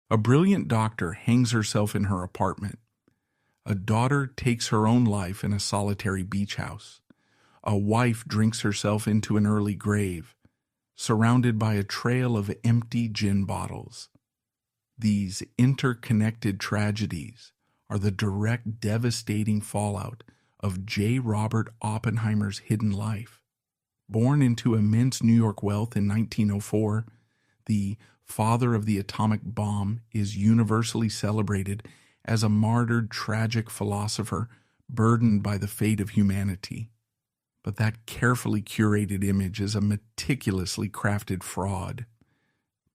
A brilliant doctor hangs herself in her apartment. A daughter takes her own life in a solitary beach house. A wife drinks herself into an early grave, surrounded by a trail of empty gin bottles. These interconnected tragedies are the direct, devastating fallout of J. Robert Oppenheimer's hidden life. Born into immense New York wealth in 1904, the father of the atomic bomb is universally celebrated as a martyred, tragic philosopher burdened by the fate of humanity. But that carefully curated image is a meticulously crafted fraud.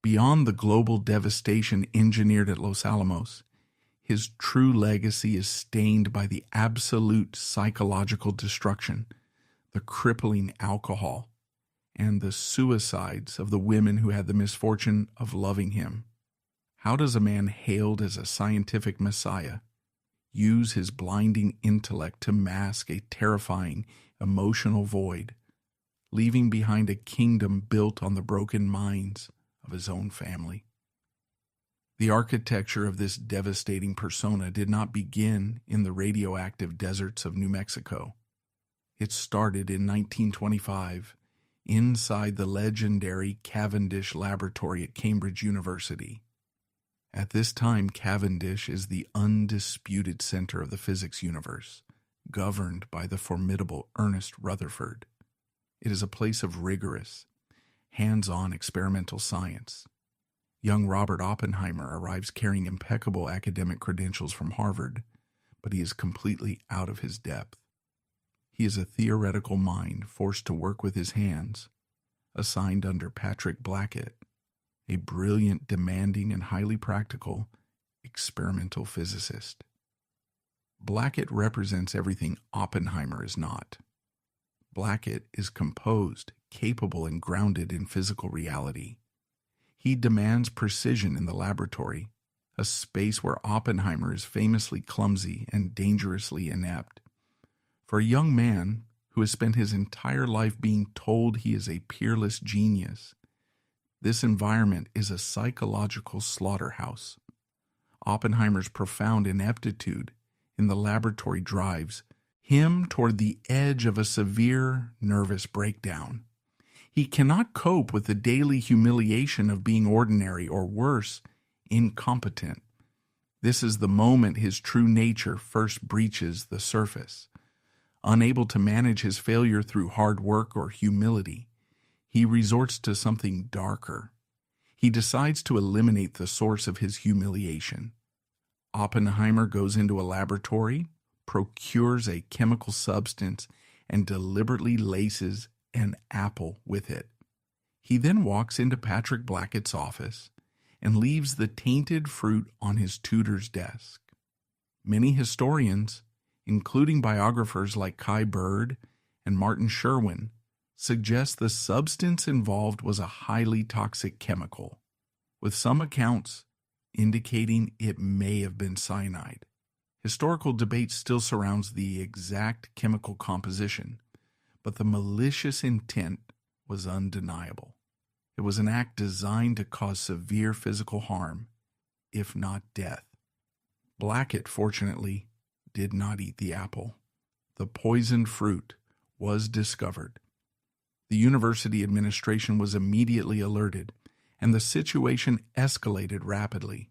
Beyond the global devastation engineered at Los Alamos, his true legacy is stained by the absolute psychological destruction, the crippling alcohol, and the suicides of the women who had the misfortune of loving him. How does a man hailed as a scientific messiah use his blinding intellect to mask a terrifying emotional void, leaving behind a kingdom built on the broken minds of his own family? The architecture of this devastating persona did not begin in the radioactive deserts of New Mexico. It started in 1925 inside the legendary Cavendish Laboratory at Cambridge University. At this time, Cavendish is the undisputed center of the physics universe, governed by the formidable Ernest Rutherford. It is a place of rigorous, hands-on experimental science. Young Robert Oppenheimer arrives carrying impeccable academic credentials from Harvard, but he is completely out of his depth. He is a theoretical mind forced to work with his hands, assigned under Patrick Blackett, a brilliant, demanding, and highly practical experimental physicist. Blackett represents everything Oppenheimer is not. Blackett is composed, capable, and grounded in physical reality. He demands precision in the laboratory, a space where Oppenheimer is famously clumsy and dangerously inept. For a young man who has spent his entire life being told he is a peerless genius, this environment is a psychological slaughterhouse. Oppenheimer's profound ineptitude in the laboratory drives him toward the edge of a severe nervous breakdown. He cannot cope with the daily humiliation of being ordinary, or worse, incompetent. This is the moment his true nature first breaches the surface. Unable to manage his failure through hard work or humility, he resorts to something darker. He decides to eliminate the source of his humiliation. Oppenheimer goes into a laboratory, procures a chemical substance, and deliberately laces an apple with it. He then walks into Patrick Blackett's office and leaves the tainted fruit on his tutor's desk. Many historians, including biographers like Kai Bird and Martin Sherwin, suggest the substance involved was a highly toxic chemical, with some accounts indicating it may have been cyanide. Historical debate still surrounds the exact chemical composition, but the malicious intent was undeniable. It was an act designed to cause severe physical harm, if not death. Blackett, fortunately, did not eat the apple. The poisoned fruit was discovered. The university administration was immediately alerted, and the situation escalated rapidly.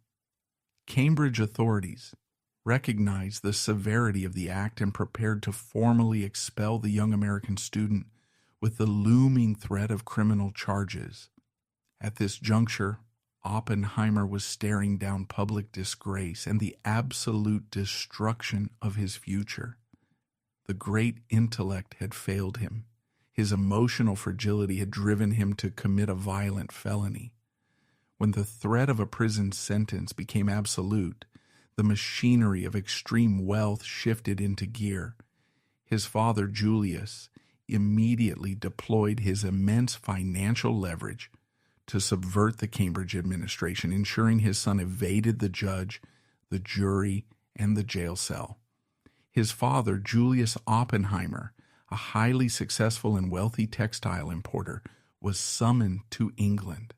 Cambridge authorities recognized the severity of the act and prepared to formally expel the young American student with the looming threat of criminal charges. At this juncture, Oppenheimer was staring down public disgrace and the absolute destruction of his future. The great intellect had failed him. His emotional fragility had driven him to commit a violent felony. When the threat of a prison sentence became absolute, the machinery of extreme wealth shifted into gear. His father, Julius, immediately deployed his immense financial leverage to subvert the Cambridge administration, ensuring his son evaded the judge, the jury, and the jail cell. His father, Julius Oppenheimer, a highly successful and wealthy textile importer, was summoned to England.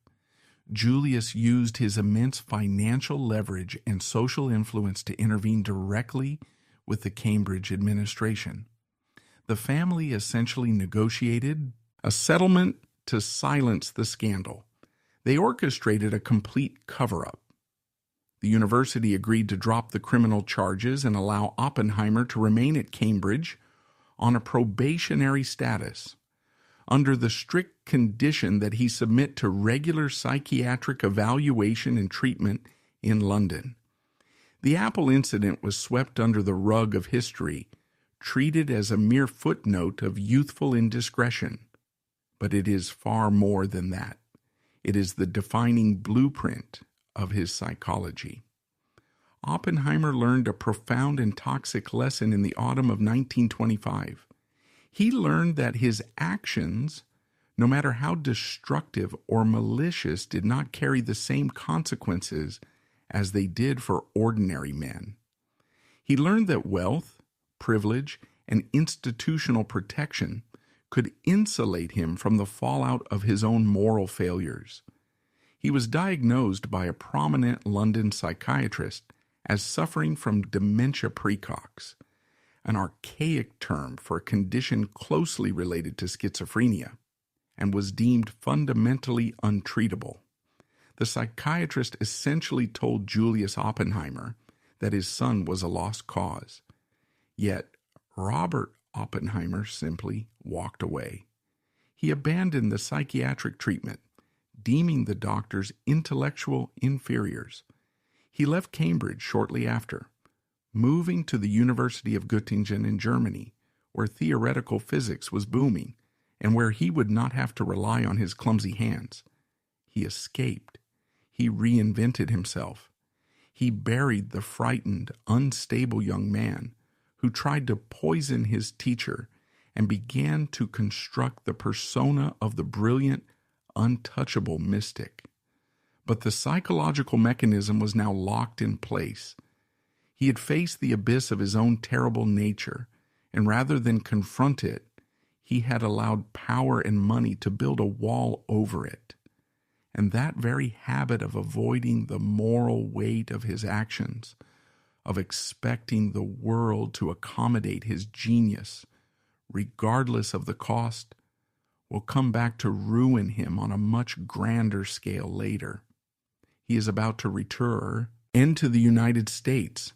Julius used his immense financial leverage and social influence to intervene directly with the Cambridge administration. The family essentially negotiated a settlement to silence the scandal. They orchestrated a complete cover-up. The university agreed to drop the criminal charges and allow Oppenheimer to remain at Cambridge on a probationary status, under the strict condition that he submit to regular psychiatric evaluation and treatment in London. The Apple incident was swept under the rug of history, treated as a mere footnote of youthful indiscretion. But it is far more than that. It is the defining blueprint of his psychology. Oppenheimer learned a profound and toxic lesson in the autumn of 1925. He learned that his actions, no matter how destructive or malicious, did not carry the same consequences as they did for ordinary men. He learned that wealth, privilege, and institutional protection could insulate him from the fallout of his own moral failures. He was diagnosed by a prominent London psychiatrist as suffering from dementia praecox, an archaic term for a condition closely related to schizophrenia, and was deemed fundamentally untreatable. The psychiatrist essentially told Julius Oppenheimer that his son was a lost cause. Yet Robert Oppenheimer simply walked away. He abandoned the psychiatric treatment, deeming the doctors intellectual inferiors. He left Cambridge shortly after, moving to the University of Göttingen in Germany, where theoretical physics was booming and where he would not have to rely on his clumsy hands. He escaped. He reinvented himself. He buried the frightened, unstable young man who tried to poison his teacher and began to construct the persona of the brilliant, untouchable mystic. But the psychological mechanism was now locked in place. He had faced the abyss of his own terrible nature, and rather than confront it, he had allowed power and money to build a wall over it. And that very habit of avoiding the moral weight of his actions, of expecting the world to accommodate his genius, regardless of the cost, will come back to ruin him on a much grander scale later. He is about to return into the United States.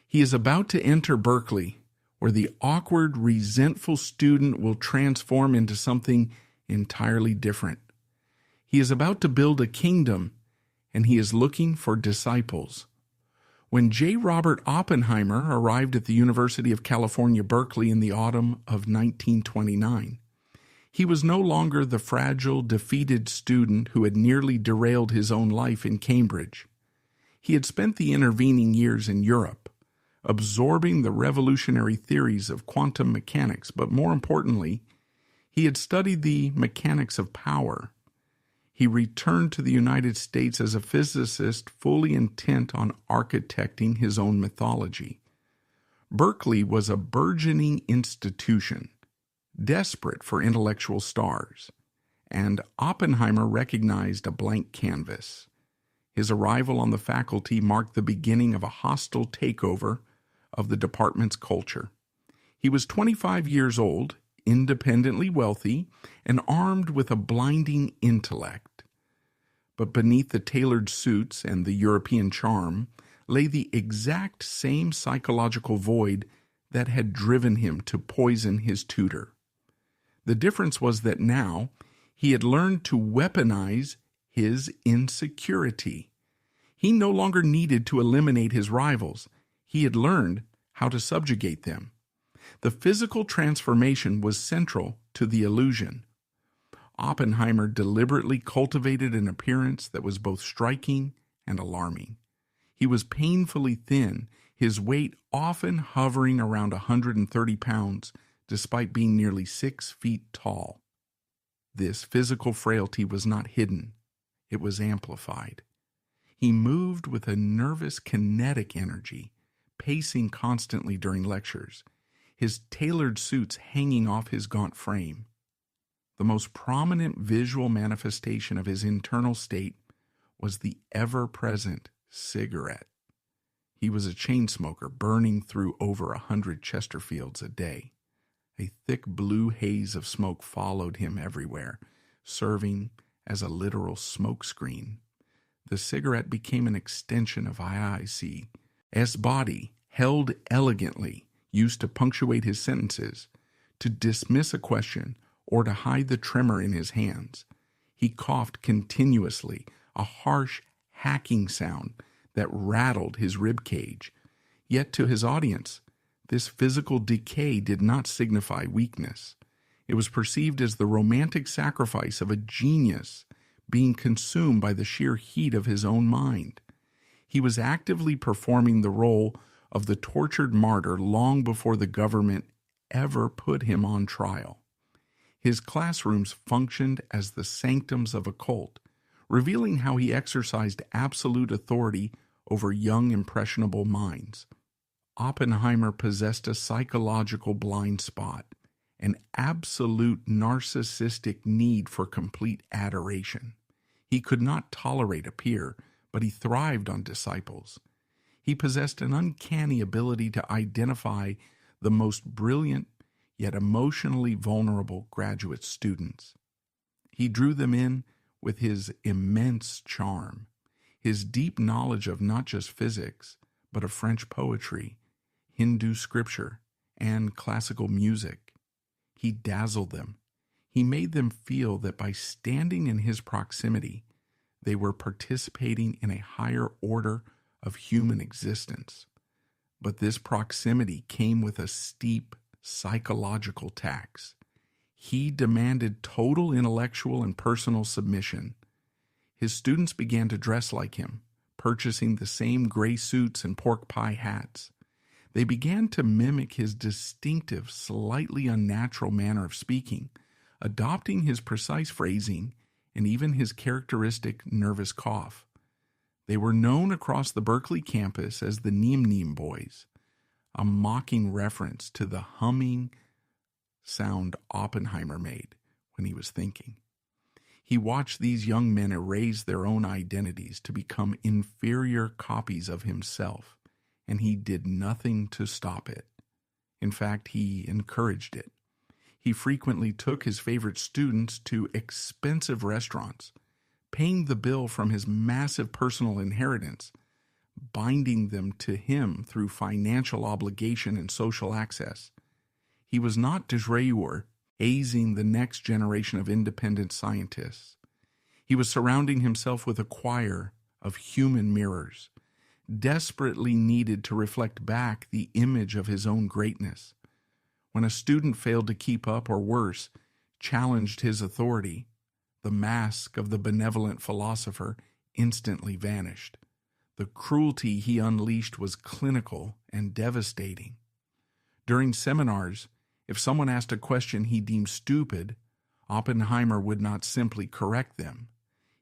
He is about to enter Berkeley, where the awkward, resentful student will transform into something entirely different. He is about to build a kingdom, and he is looking for disciples. When J. Robert Oppenheimer arrived at the University of California, Berkeley in the autumn of 1929, he was no longer the fragile, defeated student who had nearly derailed his own life in Cambridge. He had spent the intervening years in Europe, absorbing the revolutionary theories of quantum mechanics, but more importantly, he had studied the mechanics of power. He returned to the United States as a physicist fully intent on architecting his own mythology. Berkeley was a burgeoning institution, desperate for intellectual stars, and Oppenheimer recognized a blank canvas. His arrival on the faculty marked the beginning of a hostile takeover of the department's culture. He was 25 years old, independently wealthy, and armed with a blinding intellect. But beneath the tailored suits and the European charm lay the exact same psychological void that had driven him to poison his tutor. The difference was that now he had learned to weaponize his insecurity. He no longer needed to eliminate his rivals. He had learned how to subjugate them. The physical transformation was central to the illusion. Oppenheimer deliberately cultivated an appearance that was both striking and alarming. He was painfully thin, his weight often hovering around 130 pounds, despite being nearly 6 feet tall. This physical frailty was not hidden. It was amplified. He moved with a nervous kinetic energy, pacing constantly during lectures, his tailored suits hanging off his gaunt frame. The most prominent visual manifestation of his internal state was the ever-present cigarette. He was a chain smoker, burning through over 100 Chesterfields a day. A thick blue haze of smoke followed him everywhere, serving as a literal smoke screen. The cigarette became an extension of IIC's body, held elegantly, used to punctuate his sentences, to dismiss a question, or to hide the tremor in his hands. He coughed continuously, a harsh, hacking sound that rattled his rib cage. Yet to his audience, this physical decay did not signify weakness. It was perceived as the romantic sacrifice of a genius being consumed by the sheer heat of his own mind. He was actively performing the role of the tortured martyr long before the government ever put him on trial. His classrooms functioned as the sanctums of a cult, revealing how he exercised absolute authority over young, impressionable minds. Oppenheimer possessed a psychological blind spot, an absolute narcissistic need for complete adoration. He could not tolerate a peer, but he thrived on disciples. He possessed an uncanny ability to identify the most brilliant yet emotionally vulnerable graduate students. He drew them in with his immense charm, his deep knowledge of not just physics, but of French poetry, Hindu scripture, and classical music. He dazzled them. He made them feel that by standing in his proximity, they were participating in a higher order of human existence. But this proximity came with a steep psychological tax. He demanded total intellectual and personal submission. His students began to dress like him, purchasing the same gray suits and pork pie hats. They began to mimic his distinctive, slightly unnatural manner of speaking, adopting his precise phrasing and even his characteristic nervous cough. They were known across the Berkeley campus as the Neem Neem Boys, a mocking reference to the humming sound Oppenheimer made when he was thinking. He watched these young men erase their own identities to become inferior copies of himself, and he did nothing to stop it. In fact, he encouraged it. He frequently took his favorite students to expensive restaurants, paying the bill from his massive personal inheritance, binding them to him through financial obligation and social access. He was not de jour, hazing the next generation of independent scientists. He was surrounding himself with a choir of human mirrors, desperately needed to reflect back the image of his own greatness. When a student failed to keep up, or worse, challenged his authority, the mask of the benevolent philosopher instantly vanished. The cruelty he unleashed was clinical and devastating. During seminars, if someone asked a question he deemed stupid, Oppenheimer would not simply correct them.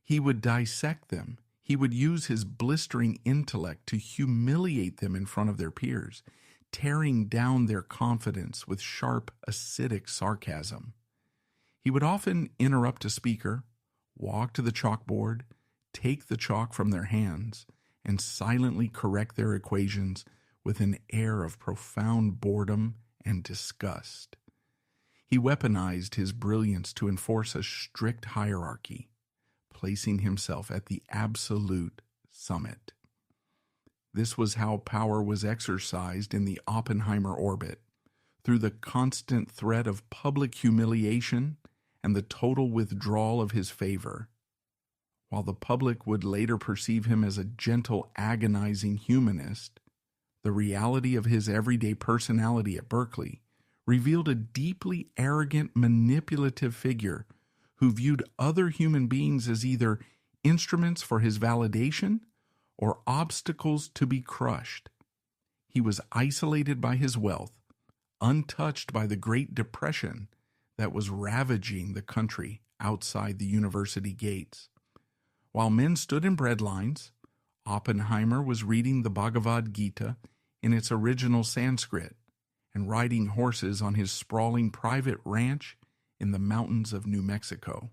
He would dissect them. He would use his blistering intellect to humiliate them in front of their peers, tearing down their confidence with sharp, acidic sarcasm. He would often interrupt a speaker, walk to the chalkboard, take the chalk from their hands, and silently correct their equations with an air of profound boredom and disgust. He weaponized his brilliance to enforce a strict hierarchy, placing himself at the absolute summit. This was how power was exercised in the Oppenheimer orbit, through the constant threat of public humiliation and the total withdrawal of his favor. While the public would later perceive him as a gentle, agonizing humanist, the reality of his everyday personality at Berkeley revealed a deeply arrogant, manipulative figure who viewed other human beings as either instruments for his validation or obstacles to be crushed. He was isolated by his wealth, untouched by the Great Depression that was ravaging the country outside the university gates. While men stood in bread lines, Oppenheimer was reading the Bhagavad Gita in its original Sanskrit and riding horses on his sprawling private ranch in the mountains of New Mexico.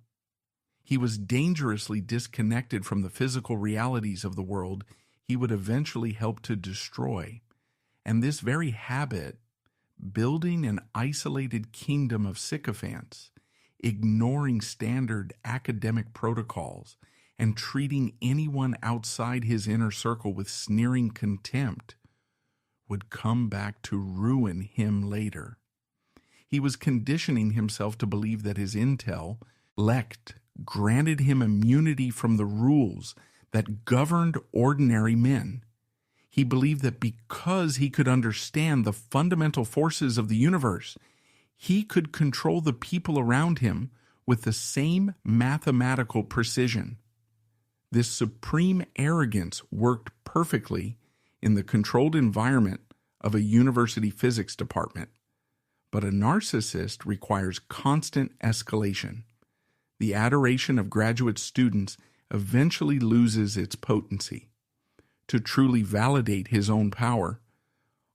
He was dangerously disconnected from the physical realities of the world he would eventually help to destroy. And this very habit, building an isolated kingdom of sycophants, ignoring standard academic protocols, and treating anyone outside his inner circle with sneering contempt, would come back to ruin him later. He was conditioning himself to believe that his intellect granted him immunity from the rules that governed ordinary men. He believed that because he could understand the fundamental forces of the universe, he could control the people around him with the same mathematical precision. This supreme arrogance worked perfectly in the controlled environment of a university physics department. But a narcissist requires constant escalation. The adoration of graduate students eventually loses its potency. To truly validate his own power,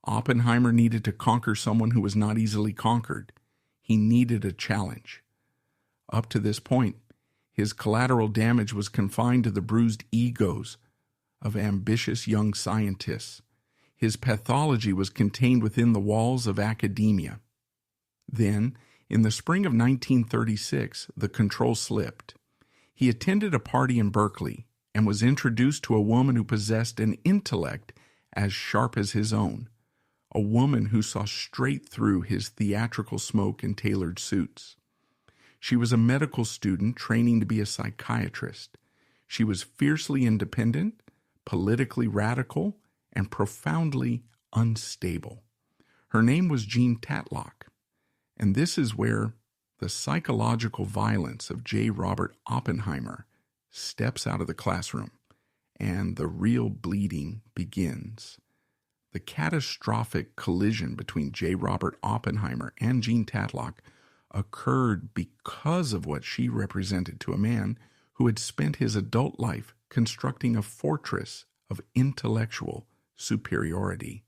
Oppenheimer needed to conquer someone who was not easily conquered. He needed a challenge. Up to this point, his collateral damage was confined to the bruised egos of ambitious young scientists. His pathology was contained within the walls of academia. Then, in the spring of 1936, the control slipped. He attended a party in Berkeley and was introduced to a woman who possessed an intellect as sharp as his own, a woman who saw straight through his theatrical smoke and tailored suits. She was a medical student training to be a psychiatrist. She was fiercely independent, politically radical, and profoundly unstable. Her name was Jean Tatlock, and this is where the psychological violence of J. Robert Oppenheimer steps out of the classroom, and the real bleeding begins. The catastrophic collision between J. Robert Oppenheimer and Jean Tatlock occurred because of what she represented to a man who had spent his adult life constructing a fortress of intellectual superiority.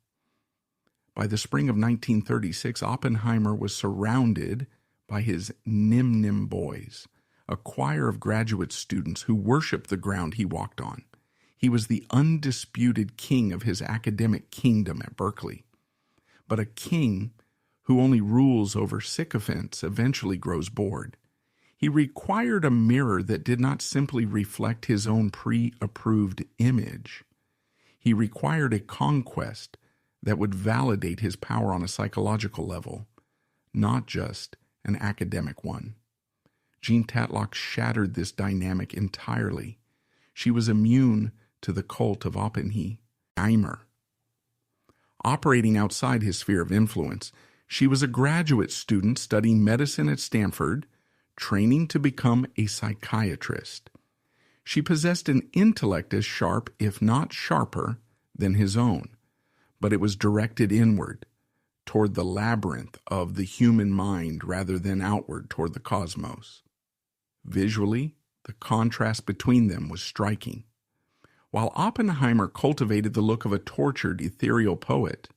By the spring of 1936, Oppenheimer was surrounded by his Nim boys, a choir of graduate students who worshiped the ground he walked on. He was the undisputed king of his academic kingdom at Berkeley. But a king who only rules over sycophants eventually grows bored. He required a mirror that did not simply reflect his own pre-approved image. He required a conquest that would validate his power on a psychological level, not just an academic one. Jean Tatlock shattered this dynamic entirely. She was immune to the cult of Oppenheimer. Operating outside his sphere of influence, she was a graduate student studying medicine at Stanford, training to become a psychiatrist. She possessed an intellect as sharp, if not sharper, than his own, but it was directed inward, toward the labyrinth of the human mind rather than outward toward the cosmos. Visually, the contrast between them was striking. While Oppenheimer cultivated the look of a tortured, ethereal poet,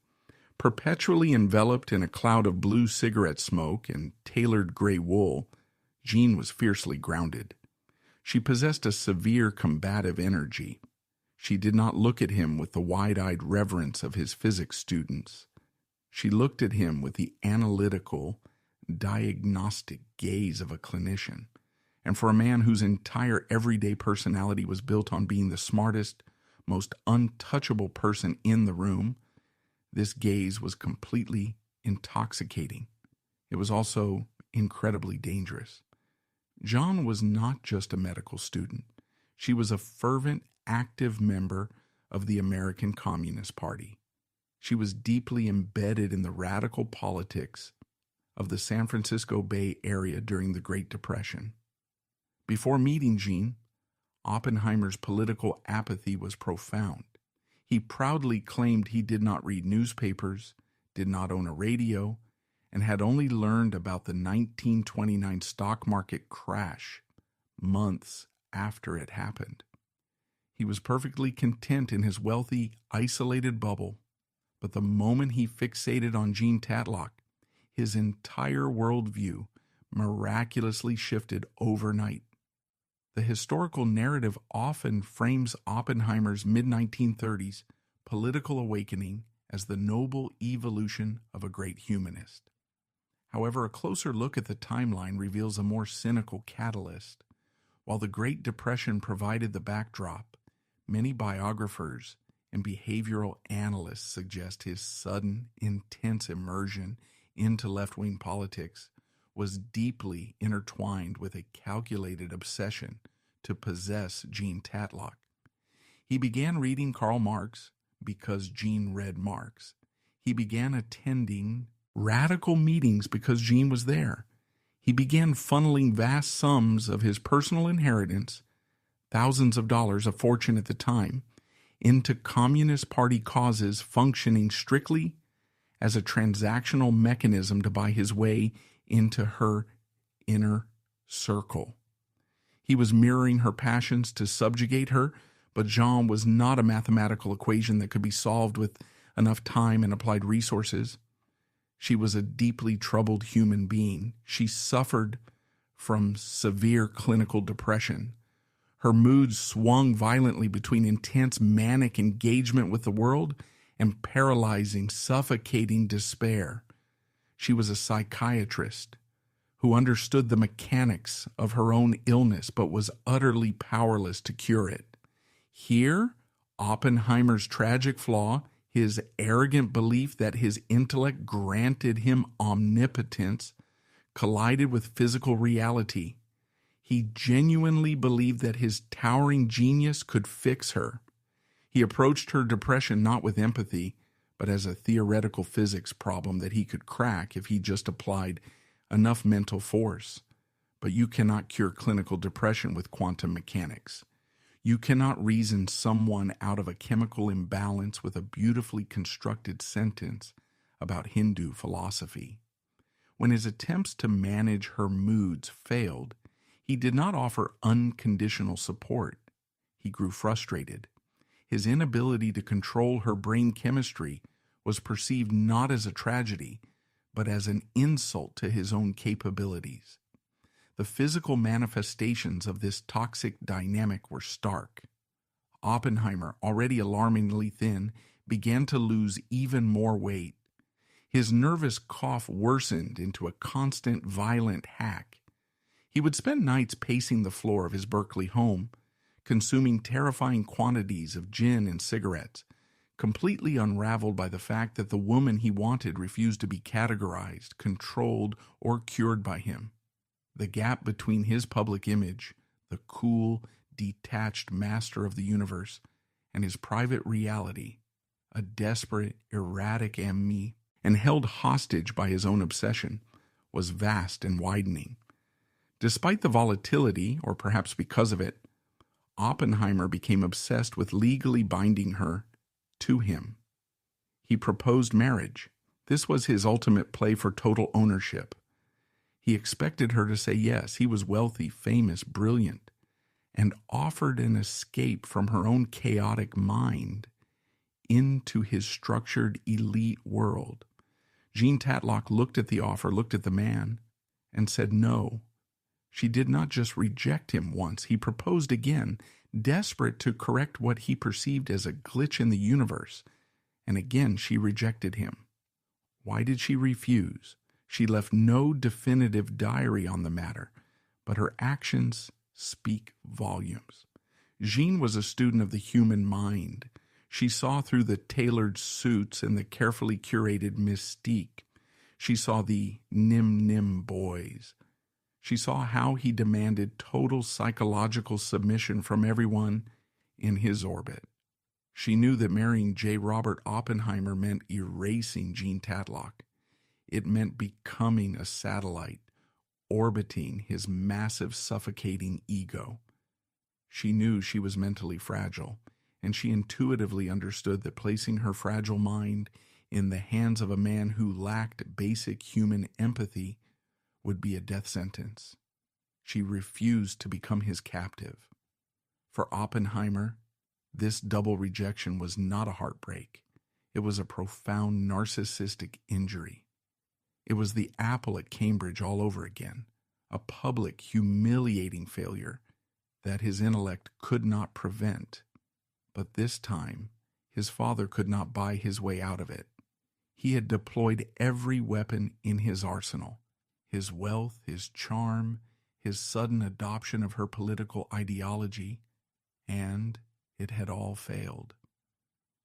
perpetually enveloped in a cloud of blue cigarette smoke and tailored gray wool, Jean was fiercely grounded. She possessed a severe combative energy. She did not look at him with the wide-eyed reverence of his physics students. She looked at him with the analytical, diagnostic gaze of a clinician. And for a man whose entire everyday personality was built on being the smartest, most untouchable person in the room, this gaze was completely intoxicating. It was also incredibly dangerous. Jean was not just a medical student. She was a fervent, active member of the American Communist Party. She was deeply embedded in the radical politics of the San Francisco Bay Area during the Great Depression. Before meeting Jean, Oppenheimer's political apathy was profound. He proudly claimed he did not read newspapers, did not own a radio, and had only learned about the 1929 stock market crash months after it happened. He was perfectly content in his wealthy, isolated bubble, but the moment he fixated on Jean Tatlock, his entire worldview miraculously shifted overnight. The historical narrative often frames Oppenheimer's mid-1930s political awakening as the noble evolution of a great humanist. However, a closer look at the timeline reveals a more cynical catalyst. While the Great Depression provided the backdrop, many biographers and behavioral analysts suggest his sudden, intense immersion into left-wing politics was deeply intertwined with a calculated obsession to possess Jean Tatlock. He began reading Karl Marx because Jean read Marx. He began attending radical meetings because Jean was there. He began funneling vast sums of his personal inheritance, thousands of dollars, a fortune at the time, into Communist Party causes, functioning strictly as a transactional mechanism to buy his way into her inner circle. He was mirroring her passions to subjugate her, but Jean was not a mathematical equation that could be solved with enough time and applied resources. She was a deeply troubled human being. She suffered from severe clinical depression. Her moods swung violently between intense manic engagement with the world and paralyzing, suffocating despair. She was a psychiatrist who understood the mechanics of her own illness but was utterly powerless to cure it. Here, Oppenheimer's tragic flaw, his arrogant belief that his intellect granted him omnipotence, collided with physical reality. He genuinely believed that his towering genius could fix her. He approached her depression not with empathy, but as a theoretical physics problem that he could crack if he just applied enough mental force. But you cannot cure clinical depression with quantum mechanics. You cannot reason someone out of a chemical imbalance with a beautifully constructed sentence about Hindu philosophy. When his attempts to manage her moods failed, he did not offer unconditional support. He grew frustrated. His inability to control her brain chemistry was perceived not as a tragedy, but as an insult to his own capabilities. The physical manifestations of this toxic dynamic were stark. Oppenheimer, already alarmingly thin, began to lose even more weight. His nervous cough worsened into a constant violent hack. He would spend nights pacing the floor of his Berkeley home, consuming terrifying quantities of gin and cigarettes, completely unraveled by the fact that the woman he wanted refused to be categorized, controlled, or cured by him. The gap between his public image, the cool, detached master of the universe, and his private reality, a desperate, erratic ennemi, and held hostage by his own obsession, was vast and widening. Despite the volatility, or perhaps because of it, Oppenheimer became obsessed with legally binding her to him. He proposed marriage. This was his ultimate play for total ownership. He expected her to say yes. He was wealthy, famous, brilliant, and offered an escape from her own chaotic mind into his structured elite world. Jean Tatlock looked at the offer, looked at the man, and said no. She did not just reject him once. He proposed again, desperate to correct what he perceived as a glitch in the universe. And again she rejected him. Why did she refuse? She left no definitive diary on the matter, but her actions speak volumes. Jean was a student of the human mind. She saw through the tailored suits and the carefully curated mystique. She saw the nim boys. She saw how he demanded total psychological submission from everyone in his orbit. She knew that marrying J. Robert Oppenheimer meant erasing Jean Tatlock. It meant becoming a satellite, orbiting his massive, suffocating ego. She knew she was mentally fragile, and she intuitively understood that placing her fragile mind in the hands of a man who lacked basic human empathy would be a death sentence. She refused to become his captive. For Oppenheimer, this double rejection was not a heartbreak. It was a profound narcissistic injury. It was the apple at Cambridge all over again, a public, humiliating failure, that his intellect could not prevent. But this time, his father could not buy his way out of it. He had deployed every weapon in his arsenal: his wealth, his charm, his sudden adoption of her political ideology, and it had all failed.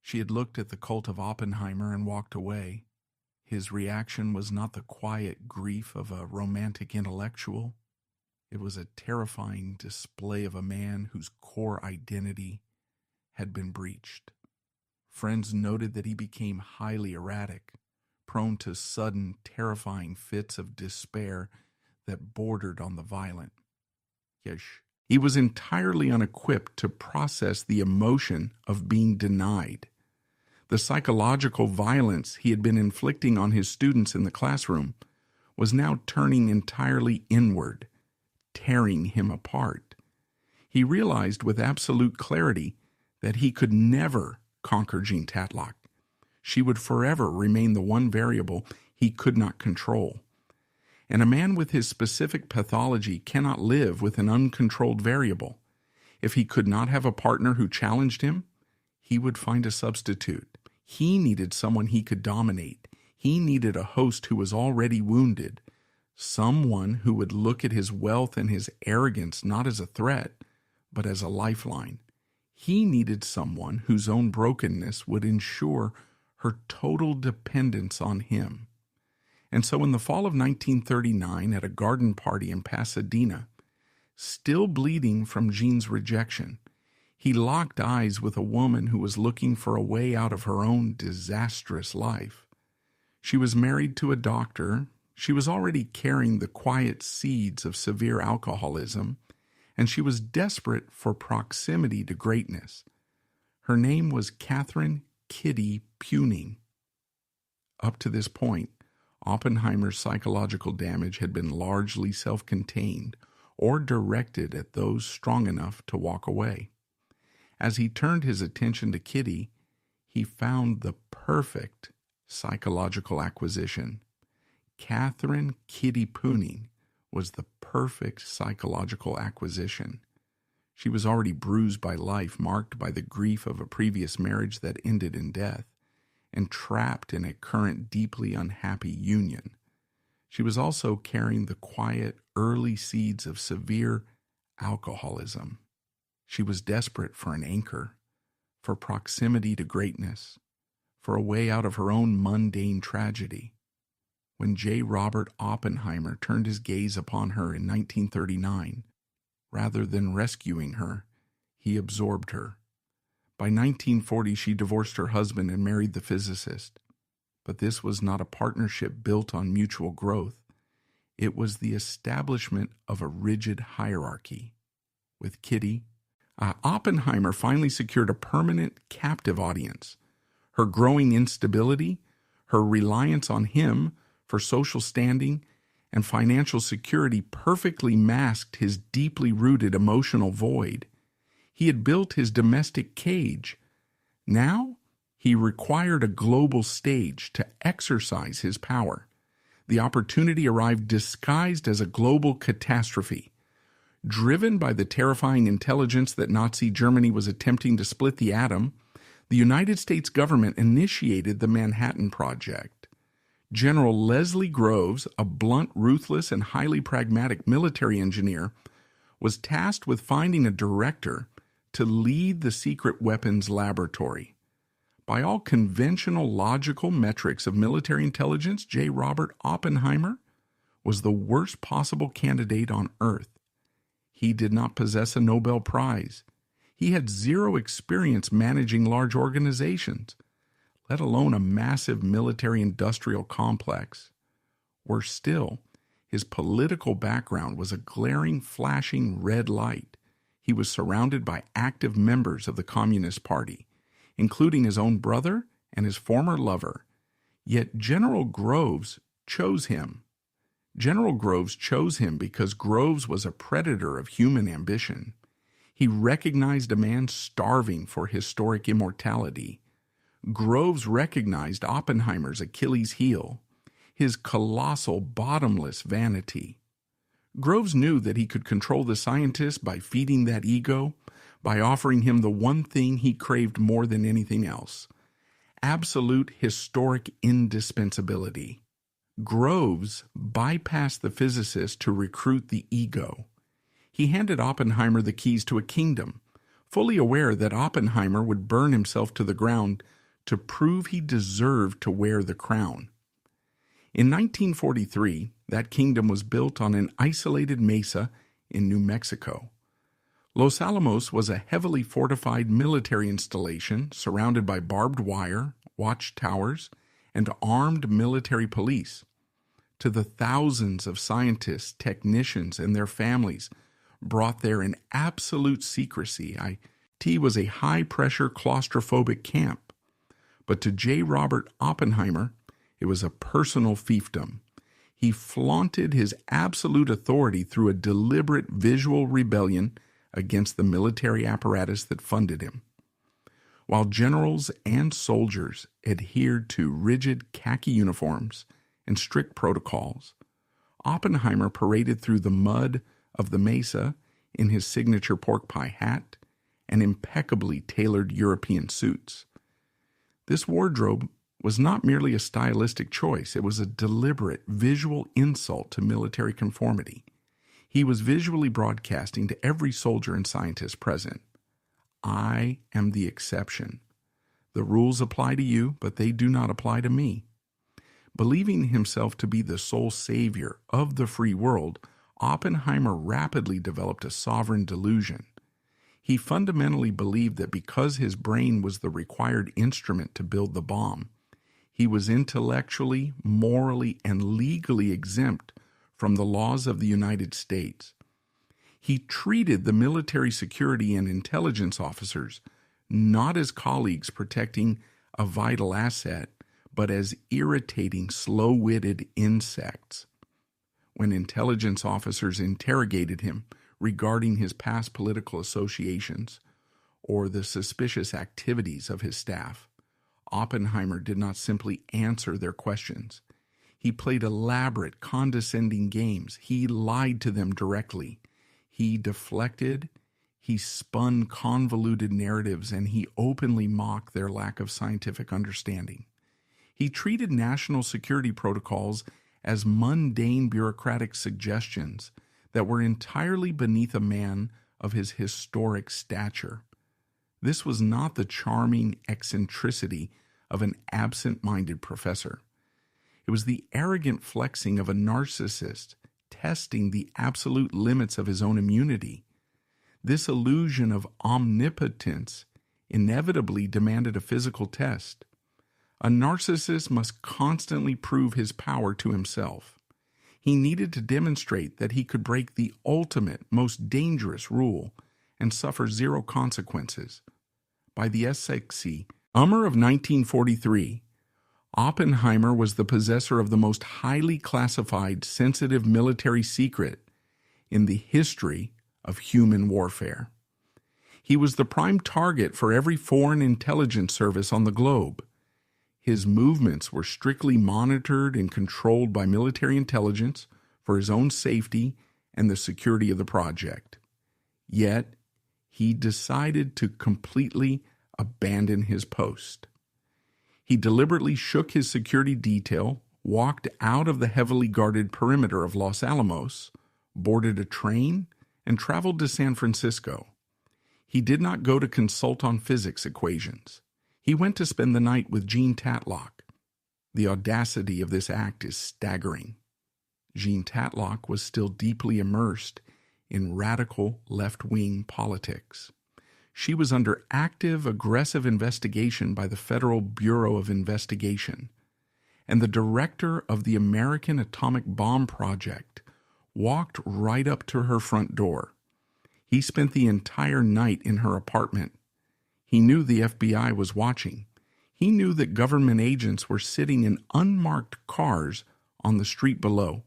She had looked at the cult of Oppenheimer and walked away. His reaction was not the quiet grief of a romantic intellectual. It was a terrifying display of a man whose core identity had been breached. Friends noted that he became highly erratic, prone to sudden, terrifying fits of despair that bordered on the violent. Yes, he was entirely unequipped to process the emotion of being denied. The psychological violence he had been inflicting on his students in the classroom was now turning entirely inward, tearing him apart. He realized with absolute clarity that he could never conquer Jean Tatlock. She would forever remain the one variable he could not control. And a man with his specific pathology cannot live with an uncontrolled variable. If he could not have a partner who challenged him, he would find a substitute. He needed someone he could dominate. He needed a host who was already wounded, someone who would look at his wealth and his arrogance not as a threat, but as a lifeline. He needed someone whose own brokenness would ensure her total dependence on him. And so in the fall of 1939, at a garden party in Pasadena, still bleeding from Jean's rejection, he locked eyes with a woman who was looking for a way out of her own disastrous life. She was married to a doctor. She was already carrying the quiet seeds of severe alcoholism, and she was desperate for proximity to greatness. Her name was Catherine Kitty Puning. Up to this point, Oppenheimer's psychological damage had been largely self-contained or directed at those strong enough to walk away. As he turned his attention to Kitty, he found the perfect psychological acquisition. Catherine Kitty Puning was the perfect psychological acquisition. She was already bruised by life, marked by the grief of a previous marriage that ended in death, and trapped in a current deeply unhappy union. She was also carrying the quiet, early seeds of severe alcoholism. She was desperate for an anchor, for proximity to greatness, for a way out of her own mundane tragedy. When J. Robert Oppenheimer turned his gaze upon her in 1939, rather than rescuing her, he absorbed her. By 1940, she divorced her husband and married the physicist. But this was not a partnership built on mutual growth. It was the establishment of a rigid hierarchy. With Kitty, Oppenheimer finally secured a permanent captive audience. Her growing instability, her reliance on him for social standing and financial security perfectly masked his deeply rooted emotional void. He had built his domestic cage. Now he required a global stage to exercise his power. The opportunity arrived disguised as a global catastrophe. Driven by the terrifying intelligence that Nazi Germany was attempting to split the atom, the United States government initiated the Manhattan Project. General Leslie Groves, a blunt, ruthless, and highly pragmatic military engineer, was tasked with finding a director to lead the secret weapons laboratory. By all conventional logical metrics of military intelligence, J. Robert Oppenheimer was the worst possible candidate on Earth. He did not possess a Nobel Prize. He had zero experience managing large organizations, let alone a massive military-industrial complex. Worse still, his political background was a glaring, flashing red light. He was surrounded by active members of the Communist Party, including his own brother and his former lover. Yet General Groves chose him. General Groves chose him because Groves was a predator of human ambition. He recognized a man starving for historic immortality. Groves recognized Oppenheimer's Achilles heel, his colossal, bottomless vanity. Groves knew that he could control the scientist by feeding that ego, by offering him the one thing he craved more than anything else: absolute historic indispensability. Groves bypassed the physicist to recruit the ego. He handed Oppenheimer the keys to a kingdom, fully aware that Oppenheimer would burn himself to the ground to prove he deserved to wear the crown. In 1943, that kingdom was built on an isolated mesa in New Mexico. Los Alamos was a heavily fortified military installation surrounded by barbed wire, watchtowers, and armed military police. To the thousands of scientists, technicians, and their families brought there in absolute secrecy, IT was a high-pressure claustrophobic camp. But to J. Robert Oppenheimer, it was a personal fiefdom. He flaunted his absolute authority through a deliberate visual rebellion against the military apparatus that funded him. While generals and soldiers adhered to rigid khaki uniforms and strict protocols, Oppenheimer paraded through the mud of the mesa in his signature pork pie hat and impeccably tailored European suits. This wardrobe was not merely a stylistic choice, it was a deliberate visual insult to military conformity. He was visually broadcasting to every soldier and scientist present: I am the exception. The rules apply to you, but they do not apply to me. Believing himself to be the sole savior of the free world, Oppenheimer rapidly developed a sovereign delusion. He fundamentally believed that because his brain was the required instrument to build the bomb, he was intellectually, morally, and legally exempt from the laws of the United States. He treated the military security and intelligence officers not as colleagues protecting a vital asset, but as irritating, slow-witted insects. When intelligence officers interrogated him regarding his past political associations or the suspicious activities of his staff, Oppenheimer did not simply answer their questions. He played elaborate, condescending games. He lied to them directly. He deflected, he spun convoluted narratives, and he openly mocked their lack of scientific understanding. He treated national security protocols as mundane bureaucratic suggestions that were entirely beneath a man of his historic stature. This was not the charming eccentricity of an absent-minded professor. It was the arrogant flexing of a narcissist testing the absolute limits of his own immunity. This illusion of omnipotence inevitably demanded a physical test. A narcissist must constantly prove his power to himself. He needed to demonstrate that he could break the ultimate, most dangerous rule and suffer zero consequences. By the summer of 1943, Oppenheimer was the possessor of the most highly classified, sensitive military secret in the history of human warfare. He was the prime target for every foreign intelligence service on the globe. His movements were strictly monitored and controlled by military intelligence for his own safety and the security of the project. Yet, he decided to completely abandon his post. He deliberately shook his security detail, walked out of the heavily guarded perimeter of Los Alamos, boarded a train, and traveled to San Francisco. He did not go to consult on physics equations. He went to spend the night with Jean Tatlock. The audacity of this act is staggering. Jean Tatlock was still deeply immersed in radical left-wing politics. She was under active, aggressive investigation by the Federal Bureau of Investigation, and the director of the American Atomic Bomb Project walked right up to her front door. He spent the entire night in her apartment. He knew the FBI was watching. He knew that government agents were sitting in unmarked cars on the street below,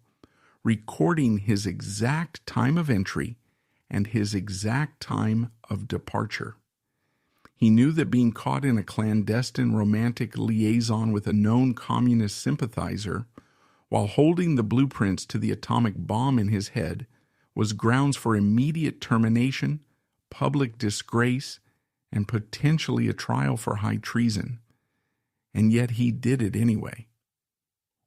recording his exact time of entry and his exact time of departure. He knew that being caught in a clandestine romantic liaison with a known communist sympathizer while holding the blueprints to the atomic bomb in his head was grounds for immediate termination, public disgrace, and potentially a trial for high treason. And yet he did it anyway.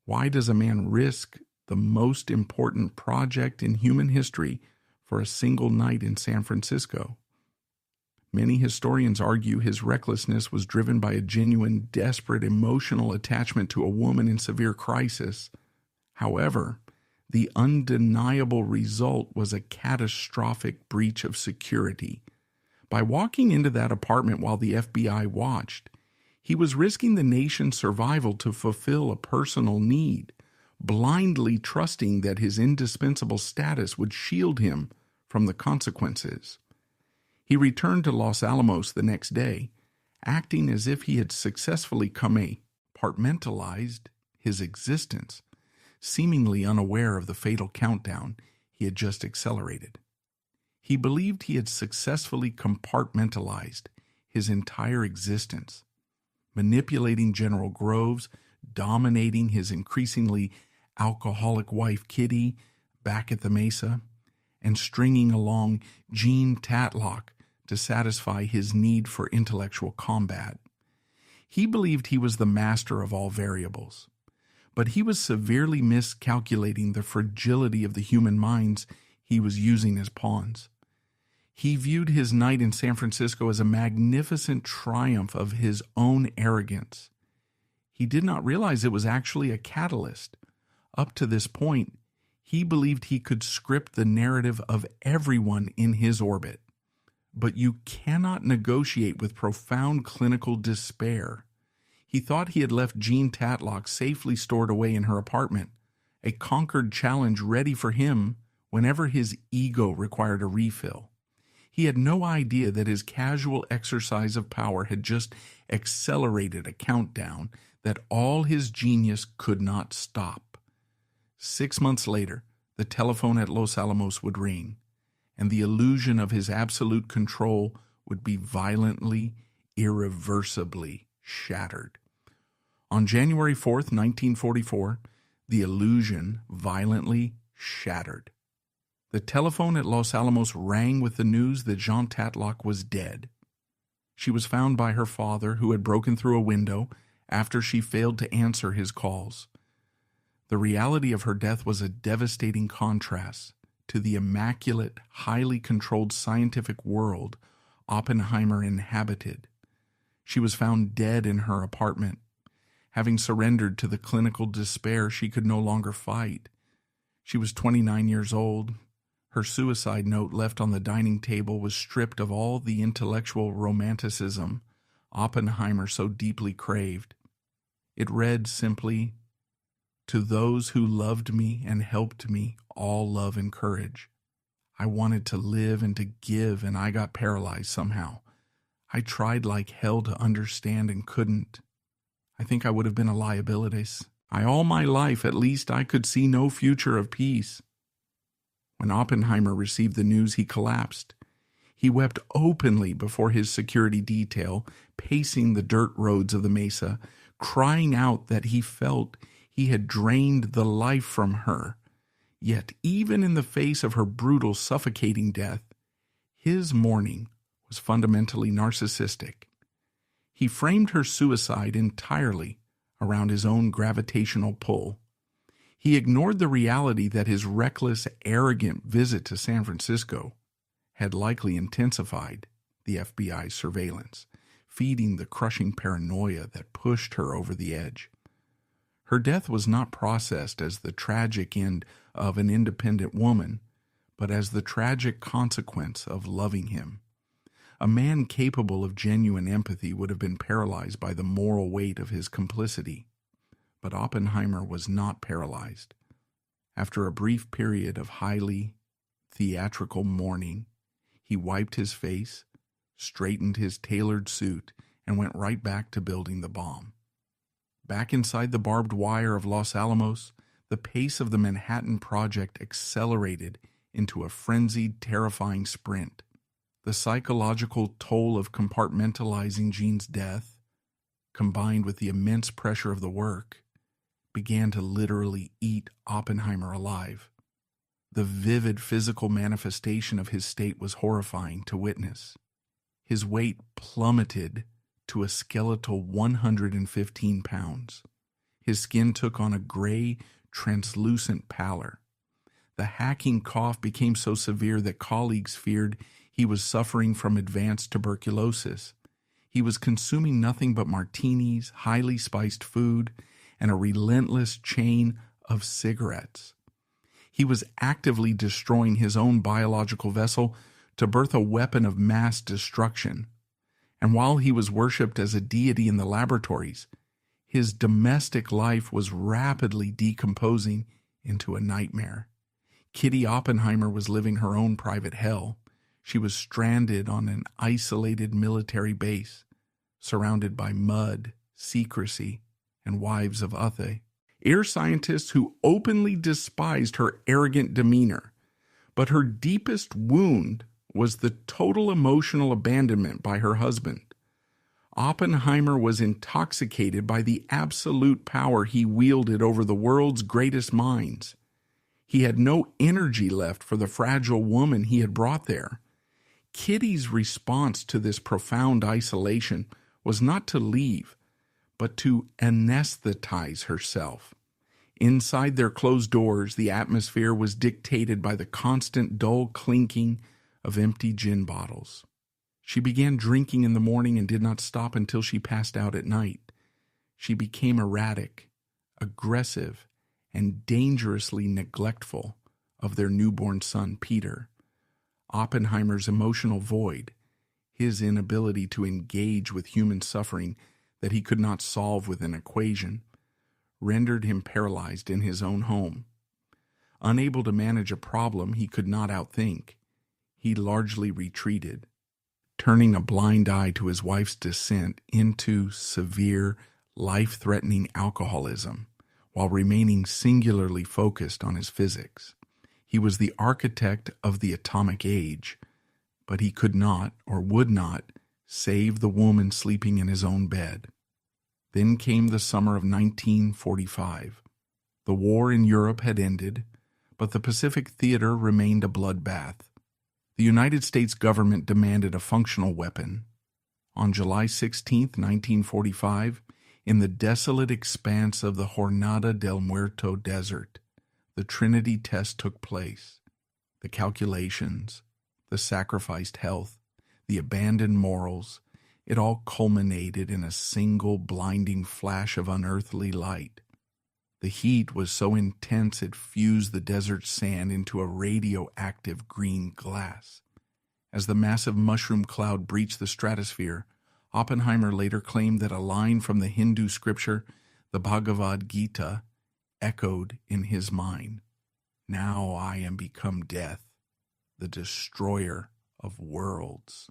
Why does a man risk the most important project in human history for a single night in San Francisco? Many historians argue his recklessness was driven by a genuine, desperate emotional attachment to a woman in severe crisis. However, the undeniable result was a catastrophic breach of security. By walking into that apartment while the FBI watched, he was risking the nation's survival to fulfill a personal need, blindly trusting that his indispensable status would shield him from the consequences. He returned to Los Alamos the next day, acting as if he had successfully compartmentalized his existence, seemingly unaware of the fatal countdown he had just accelerated. He believed he had successfully compartmentalized his entire existence, manipulating General Groves, dominating his increasingly alcoholic wife Kitty back at the Mesa, and stringing along Jean Tatlock to satisfy his need for intellectual combat. He believed he was the master of all variables, but he was severely miscalculating the fragility of the human minds he was using as pawns. He viewed his night in San Francisco as a magnificent triumph of his own arrogance. He did not realize it was actually a catalyst. Up to this point, he believed he could script the narrative of everyone in his orbit. But you cannot negotiate with profound clinical despair. He thought he had left Jean Tatlock safely stored away in her apartment, a conquered challenge ready for him whenever his ego required a refill. He had no idea that his casual exercise of power had just accelerated a countdown that all his genius could not stop. 6 months later, the telephone at Los Alamos would ring, and the illusion of his absolute control would be violently, irreversibly shattered. On January 4th, 1944, the illusion violently shattered. The telephone at Los Alamos rang with the news that Jean Tatlock was dead. She was found by her father, who had broken through a window after she failed to answer his calls. The reality of her death was a devastating contrast to the immaculate, highly controlled scientific world Oppenheimer inhabited. She was found dead in her apartment, having surrendered to the clinical despair she could no longer fight. She was 29 years old. Her suicide note left on the dining table was stripped of all the intellectual romanticism Oppenheimer so deeply craved. It read simply, "To those who loved me and helped me, all love and courage. I wanted to live and to give, and I got paralyzed somehow. I tried like hell to understand and couldn't. I think I would have been a liability. All my life, at least, I could see no future of peace." When Oppenheimer received the news, he collapsed. He wept openly before his security detail, pacing the dirt roads of the Mesa, crying out that he felt he had drained the life from her. Yet, even in the face of her brutal, suffocating death, his mourning was fundamentally narcissistic. He framed her suicide entirely around his own gravitational pull. He ignored the reality that his reckless, arrogant visit to San Francisco had likely intensified the FBI's surveillance, feeding the crushing paranoia that pushed her over the edge. Her death was not processed as the tragic end of an independent woman, but as the tragic consequence of loving him. A man capable of genuine empathy would have been paralyzed by the moral weight of his complicity. But Oppenheimer was not paralyzed. After a brief period of highly theatrical mourning, he wiped his face, straightened his tailored suit, and went right back to building the bomb. Back inside the barbed wire of Los Alamos, the pace of the Manhattan Project accelerated into a frenzied, terrifying sprint. The psychological toll of compartmentalizing Jean's death, combined with the immense pressure of the work, began to literally eat Oppenheimer alive. The vivid physical manifestation of his state was horrifying to witness. His weight plummeted to a skeletal 115 pounds. His skin took on a gray, translucent pallor. The hacking cough became so severe that colleagues feared he was suffering from advanced tuberculosis. He was consuming nothing but martinis, highly spiced food, and a relentless chain of cigarettes. He was actively destroying his own biological vessel to birth a weapon of mass destruction. And while he was worshipped as a deity in the laboratories, his domestic life was rapidly decomposing into a nightmare. Kitty Oppenheimer was living her own private hell. She was stranded on an isolated military base, surrounded by mud, secrecy, and wives of Uthe. Air scientists who openly despised her arrogant demeanor. But her deepest wound was the total emotional abandonment by her husband. Oppenheimer was intoxicated by the absolute power he wielded over the world's greatest minds. He had no energy left for the fragile woman he had brought there. Kitty's response to this profound isolation was not to leave, but to anesthetize herself. Inside their closed doors, the atmosphere was dictated by the constant dull clinking of empty gin bottles. She began drinking in the morning and did not stop until she passed out at night. She became erratic, aggressive, and dangerously neglectful of their newborn son, Peter. Oppenheimer's emotional void, his inability to engage with human suffering that he could not solve with an equation, rendered him paralyzed in his own home. Unable to manage a problem he could not outthink, he largely retreated, turning a blind eye to his wife's descent into severe, life-threatening alcoholism, while remaining singularly focused on his physics. He was the architect of the atomic age, but he could not or would not save the woman sleeping in his own bed. Then came the summer of 1945. The war in Europe had ended, but the Pacific Theater remained a bloodbath. The United States government demanded a functional weapon. On July 16, 1945, in the desolate expanse of the Jornada del Muerto desert, the Trinity test took place. The calculations, the sacrificed health, the abandoned morals, it all culminated in a single blinding flash of unearthly light. The heat was so intense it fused the desert sand into a radioactive green glass. As the massive mushroom cloud breached the stratosphere, Oppenheimer later claimed that a line from the Hindu scripture, the Bhagavad Gita, echoed in his mind. "Now I am become death, the destroyer of worlds."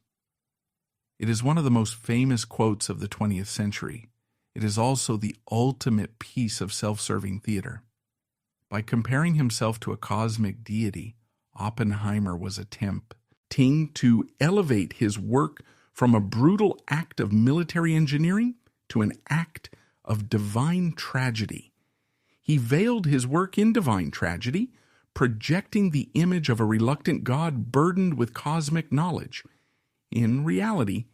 It is one of the most famous quotes of the 20th century. It is also the ultimate piece of self-serving theater. By comparing himself to a cosmic deity, Oppenheimer was attempting to elevate his work from a brutal act of military engineering to an act of divine tragedy. He veiled his work in divine tragedy, projecting the image of a reluctant God burdened with cosmic knowledge. In reality,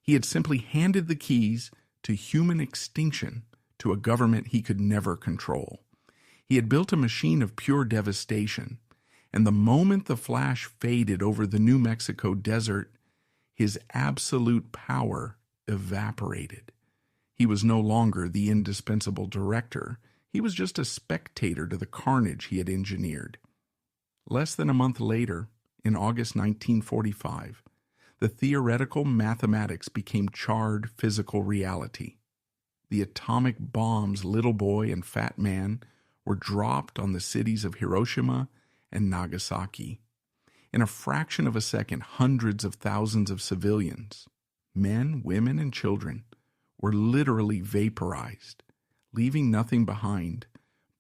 he had simply handed the keys to human extinction to a government he could never control. He had built a machine of pure devastation, and the moment the flash faded over the New Mexico desert, his absolute power evaporated. He was no longer the indispensable director. He was just a spectator to the carnage he had engineered. Less than a month later, in August 1945, the theoretical mathematics became charred physical reality. The atomic bombs Little Boy and Fat Man were dropped on the cities of Hiroshima and Nagasaki. In a fraction of a second, hundreds of thousands of civilians, men, women, and children, were literally vaporized, leaving nothing behind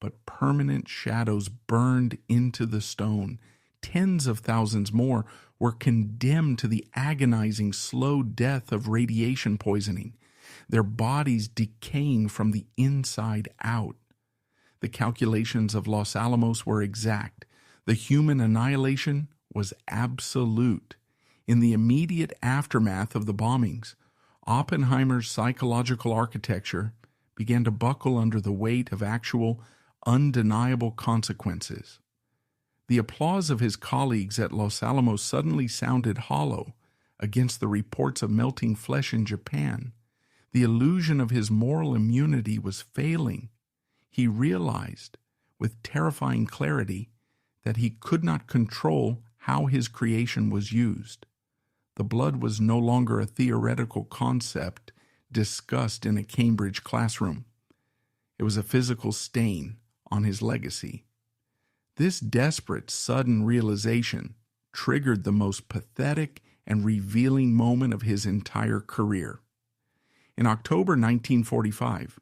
but permanent shadows burned into the stone. Tens of thousands more were condemned to the agonizing slow death of radiation poisoning, their bodies decaying from the inside out. The calculations of Los Alamos were exact. The human annihilation was absolute. In the immediate aftermath of the bombings, Oppenheimer's psychological architecture began to buckle under the weight of actual, undeniable consequences. The applause of his colleagues at Los Alamos suddenly sounded hollow against the reports of melting flesh in Japan. The illusion of his moral immunity was failing. He realized, with terrifying clarity, that he could not control how his creation was used. The blood was no longer a theoretical concept discussed in a Cambridge classroom. It was a physical stain on his legacy. This desperate, sudden realization triggered the most pathetic and revealing moment of his entire career. In October 1945,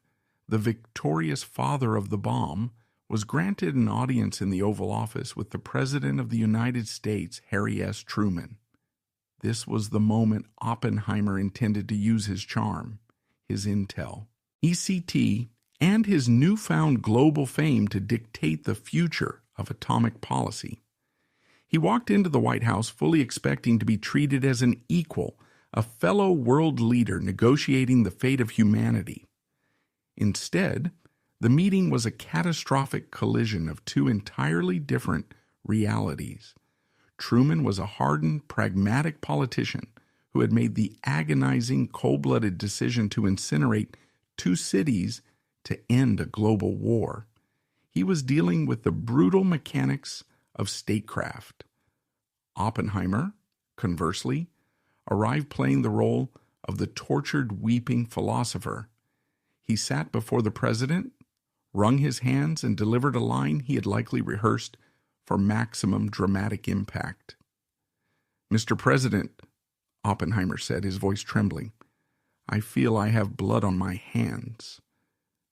the victorious father of the bomb was granted an audience in the Oval Office with the President of the United States, Harry S. Truman. This was the moment Oppenheimer intended to use his charm, his intel, ECT, and his newfound global fame to dictate the future of atomic policy. He walked into the White House fully expecting to be treated as an equal, a fellow world leader negotiating the fate of humanity. Instead, the meeting was a catastrophic collision of two entirely different realities. Truman was a hardened, pragmatic politician who had made the agonizing, cold-blooded decision to incinerate 2 cities to end a global war. He was dealing with the brutal mechanics of statecraft. Oppenheimer, conversely, arrived playing the role of the tortured, weeping philosopher. He sat before the president, wrung his hands, and delivered a line he had likely rehearsed for maximum dramatic impact. "Mr. President," Oppenheimer said, his voice trembling, "I feel I have blood on my hands."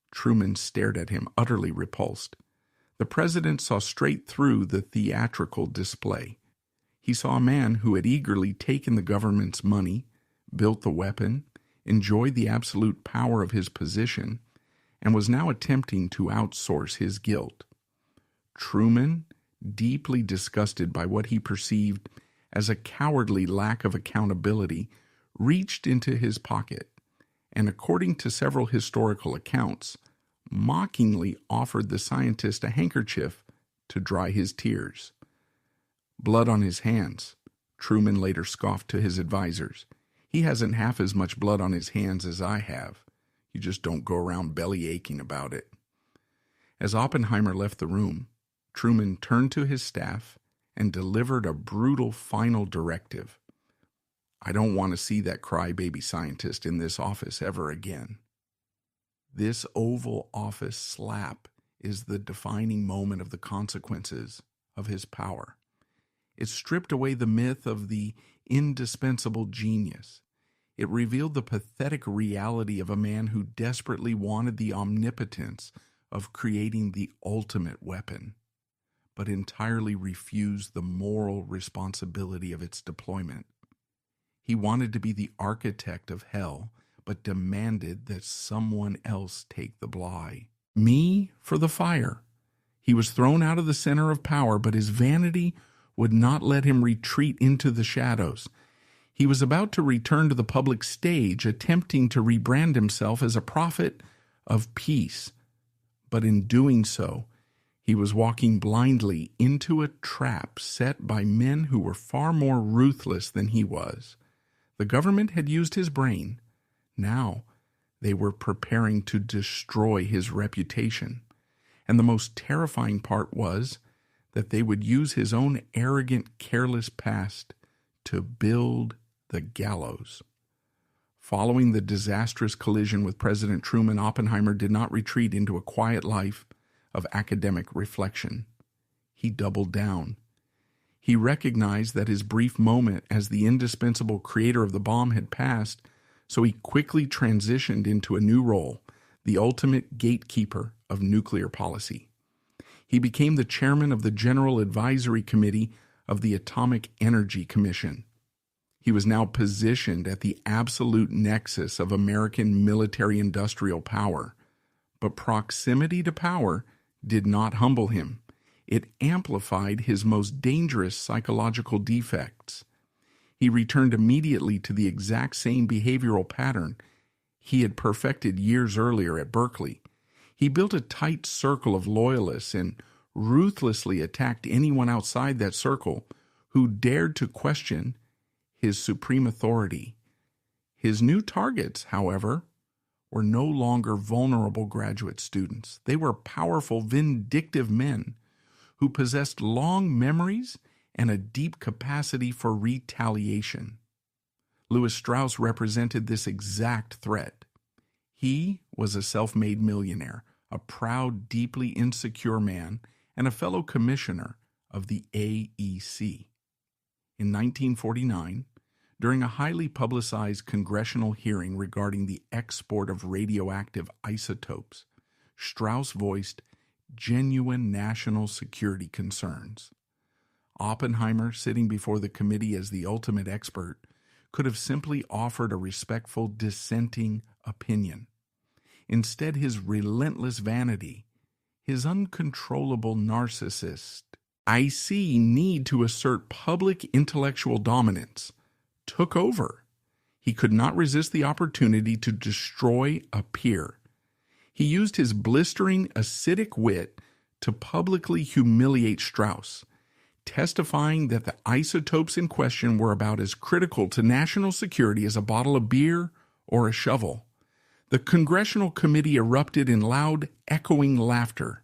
Truman stared at him, utterly repulsed. The president saw straight through the theatrical display. He saw a man who had eagerly taken the government's money, built the weapon, enjoyed the absolute power of his position, and was now attempting to outsource his guilt. Truman, deeply disgusted by what he perceived as a cowardly lack of accountability, reached into his pocket and, according to several historical accounts, mockingly offered the scientist a handkerchief to dry his tears. "Blood on his hands," Truman later scoffed to his advisors. "He hasn't half as much blood on his hands as I have. You just don't go around belly aching about it." As Oppenheimer left the room, Truman turned to his staff and delivered a brutal final directive. "I don't want to see that crybaby scientist in this office ever again." This Oval Office slap is the defining moment of the consequences of his power. It stripped away the myth of the indispensable genius. It revealed the pathetic reality of a man who desperately wanted the omnipotence of creating the ultimate weapon, but entirely refused the moral responsibility of its deployment. He wanted to be the architect of hell, but demanded that someone else take the blame. Me for the fire. He was thrown out of the center of power, but his vanity would not let him retreat into the shadows. He was about to return to the public stage, attempting to rebrand himself as a prophet of peace. But in doing so, he was walking blindly into a trap set by men who were far more ruthless than he was. The government had used his brain. Now they were preparing to destroy his reputation. And the most terrifying part was that they would use his own arrogant, careless past to build the gallows. Following the disastrous collision with President Truman, Oppenheimer did not retreat into a quiet life of academic reflection. He doubled down. He recognized that his brief moment as the indispensable creator of the bomb had passed, so he quickly transitioned into a new role, the ultimate gatekeeper of nuclear policy. He became the chairman of the General Advisory Committee of the Atomic Energy Commission. He was now positioned at the absolute nexus of American military-industrial power. But proximity to power did not humble him. It amplified his most dangerous psychological defects. He returned immediately to the exact same behavioral pattern he had perfected years earlier at Berkeley. He built a tight circle of loyalists and ruthlessly attacked anyone outside that circle who dared to question his supreme authority. His new targets, however, were no longer vulnerable graduate students. They were powerful, vindictive men who possessed long memories and a deep capacity for retaliation. Lewis Strauss represented this exact threat. He was a self-made millionaire, a proud, deeply insecure man, and a fellow commissioner of the AEC. In 1949, during a highly publicized congressional hearing regarding the export of radioactive isotopes, Strauss voiced genuine national security concerns. Oppenheimer, sitting before the committee as the ultimate expert, could have simply offered a respectful dissenting opinion. Instead, his relentless vanity, his uncontrollable narcissist, need to assert public intellectual dominance, took over. He could not resist the opportunity to destroy a peer. He used his blistering, acidic wit to publicly humiliate Strauss, testifying that the isotopes in question were about as critical to national security as a bottle of beer or a shovel. The congressional committee erupted in loud, echoing laughter.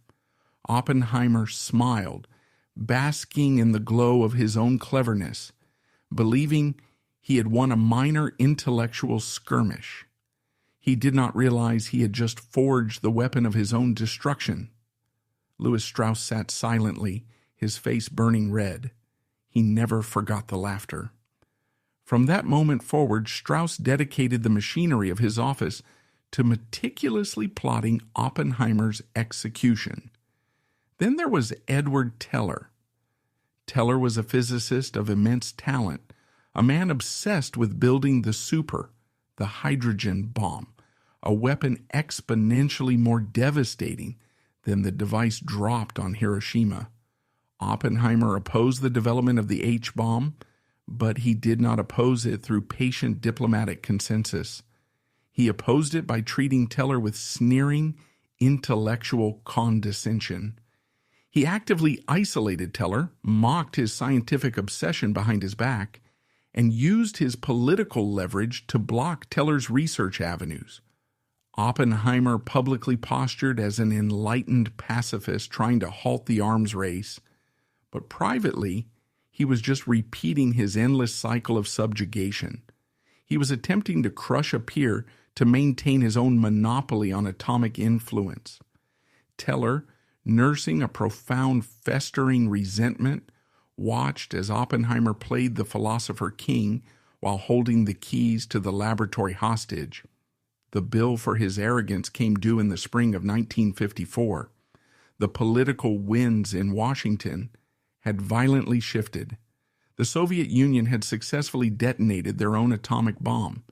Oppenheimer smiled, basking in the glow of his own cleverness, believing he had won a minor intellectual skirmish. He did not realize he had just forged the weapon of his own destruction. Lewis Strauss sat silently, his face burning red. He never forgot the laughter. From that moment forward, Strauss dedicated the machinery of his office to meticulously plotting Oppenheimer's execution. Then there was Edward Teller. Teller was a physicist of immense talent, a man obsessed with building the hydrogen bomb, a weapon exponentially more devastating than the device dropped on Hiroshima. Oppenheimer opposed the development of the H-bomb, but he did not oppose it through patient diplomatic consensus. He opposed it by treating Teller with sneering, intellectual condescension. He actively isolated Teller, mocked his scientific obsession behind his back, and used his political leverage to block Teller's research avenues. Oppenheimer publicly postured as an enlightened pacifist trying to halt the arms race, but privately, he was just repeating his endless cycle of subjugation. He was attempting to crush a peer to maintain his own monopoly on atomic influence. Teller, nursing a profound, festering resentment, watched as Oppenheimer played the philosopher king while holding the keys to the laboratory hostage. The bill for his arrogance came due in the spring of 1954. The political winds in Washington had violently shifted. The Soviet Union had successfully detonated their own atomic bomb.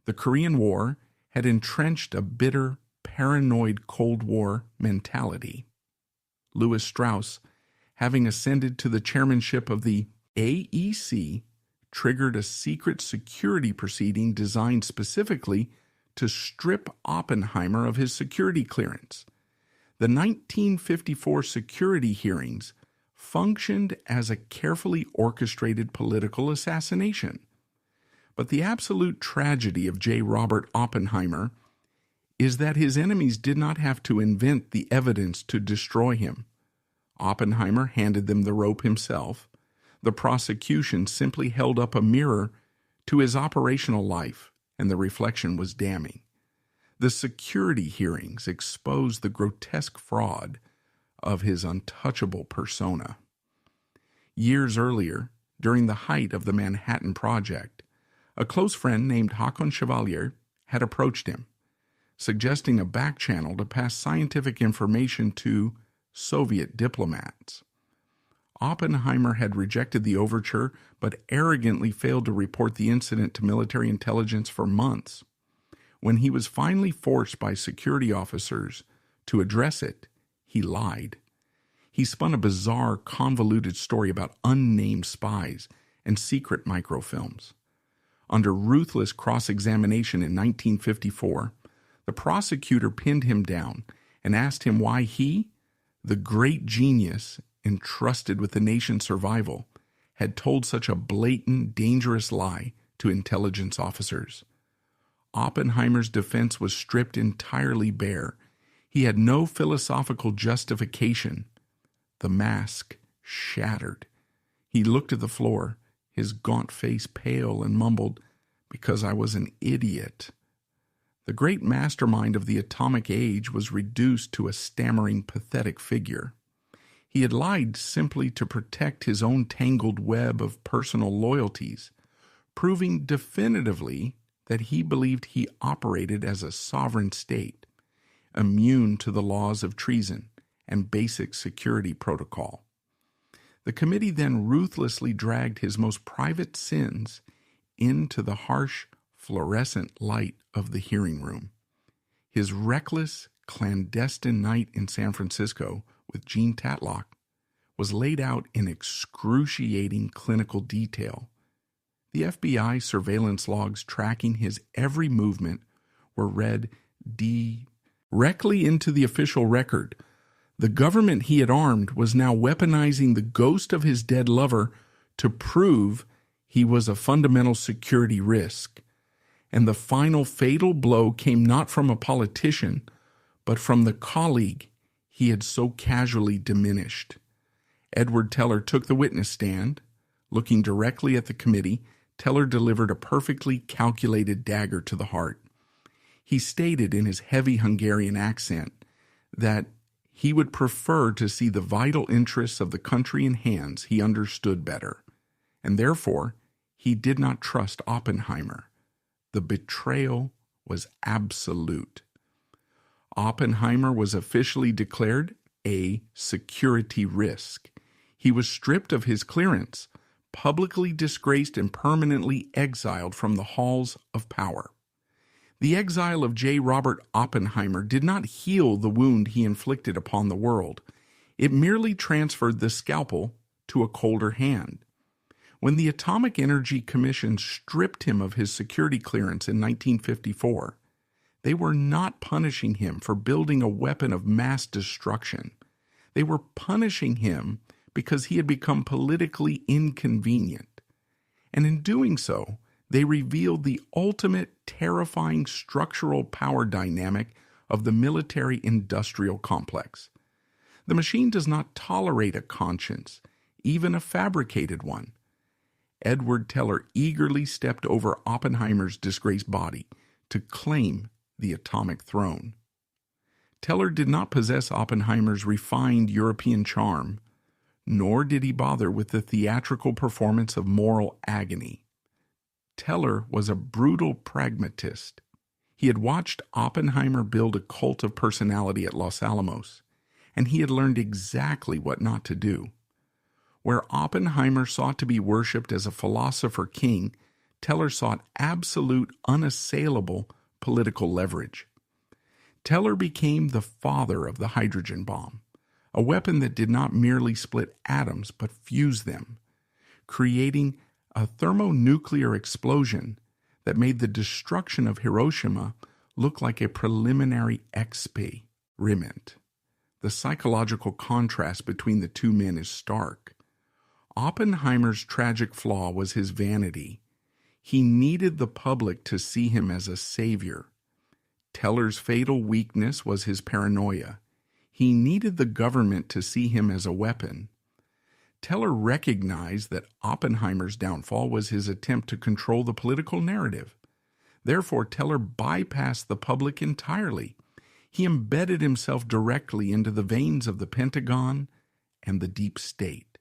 The Korean War had entrenched a bitter, paranoid Cold War mentality. Lewis Strauss, having ascended to the chairmanship of the AEC, triggered a secret security proceeding designed specifically to strip Oppenheimer of his security clearance. The 1954 security hearings functioned as a carefully orchestrated political assassination. But the absolute tragedy of J. Robert Oppenheimer is that his enemies did not have to invent the evidence to destroy him. Oppenheimer handed them the rope himself. The prosecution simply held up a mirror to his operational life, and the reflection was damning. The security hearings exposed the grotesque fraud of his untouchable persona. Years earlier, during the height of the Manhattan Project, a close friend named Håkon Chevalier had approached him, suggesting a back channel to pass scientific information to Soviet diplomats. Oppenheimer had rejected the overture, but arrogantly failed to report the incident to military intelligence for months. When he was finally forced by security officers to address it, he lied. He spun a bizarre, convoluted story about unnamed spies and secret microfilms. Under ruthless cross-examination in 1954, the prosecutor pinned him down and asked him why he, the great genius entrusted with the nation's survival, had told such a blatant, dangerous lie to intelligence officers. Oppenheimer's defense was stripped entirely bare. He had no philosophical justification. The mask shattered. He looked at the floor, his gaunt face pale, and mumbled, "Because I was an idiot." The great mastermind of the atomic age was reduced to a stammering, pathetic figure. He had lied simply to protect his own tangled web of personal loyalties, proving definitively that he believed he operated as a sovereign state, immune to the laws of treason and basic security protocol. The committee then ruthlessly dragged his most private sins into the harsh, fluorescent light of the hearing room. His reckless, clandestine night in San Francisco with Jean Tatlock was laid out in excruciating clinical detail. The FBI surveillance logs tracking his every movement were read directly into the official record. The government he had armed was now weaponizing the ghost of his dead lover to prove he was a fundamental security risk. And the final fatal blow came not from a politician, but from the colleague he had so casually diminished. Edward Teller took the witness stand. Looking directly at the committee, Teller delivered a perfectly calculated dagger to the heart. He stated in his heavy Hungarian accent that he would prefer to see the vital interests of the country in hands he understood better, and therefore he did not trust Oppenheimer. The betrayal was absolute. Oppenheimer was officially declared a security risk. He was stripped of his clearance, publicly disgraced, and permanently exiled from the halls of power. The exile of J. Robert Oppenheimer did not heal the wound he inflicted upon the world. It merely transferred the scalpel to a colder hand. When the Atomic Energy Commission stripped him of his security clearance in 1954, they were not punishing him for building a weapon of mass destruction. They were punishing him because he had become politically inconvenient. And in doing so, they revealed the ultimate terrifying structural power dynamic of the military-industrial complex. The machine does not tolerate a conscience, even a fabricated one. Edward Teller eagerly stepped over Oppenheimer's disgraced body to claim the atomic throne. Teller did not possess Oppenheimer's refined European charm, nor did he bother with the theatrical performance of moral agony. Teller was a brutal pragmatist. He had watched Oppenheimer build a cult of personality at Los Alamos, and he had learned exactly what not to do. Where Oppenheimer sought to be worshipped as a philosopher king, Teller sought absolute, unassailable political leverage. Teller became the father of the hydrogen bomb, a weapon that did not merely split atoms but fused them, creating a thermonuclear explosion that made the destruction of Hiroshima look like a preliminary experiment. The psychological contrast between the two men is stark. Oppenheimer's tragic flaw was his vanity. He needed the public to see him as a savior. Teller's fatal weakness was his paranoia. He needed the government to see him as a weapon. Teller recognized that Oppenheimer's downfall was his attempt to control the political narrative. Therefore, Teller bypassed the public entirely. He embedded himself directly into the veins of the Pentagon and the deep state.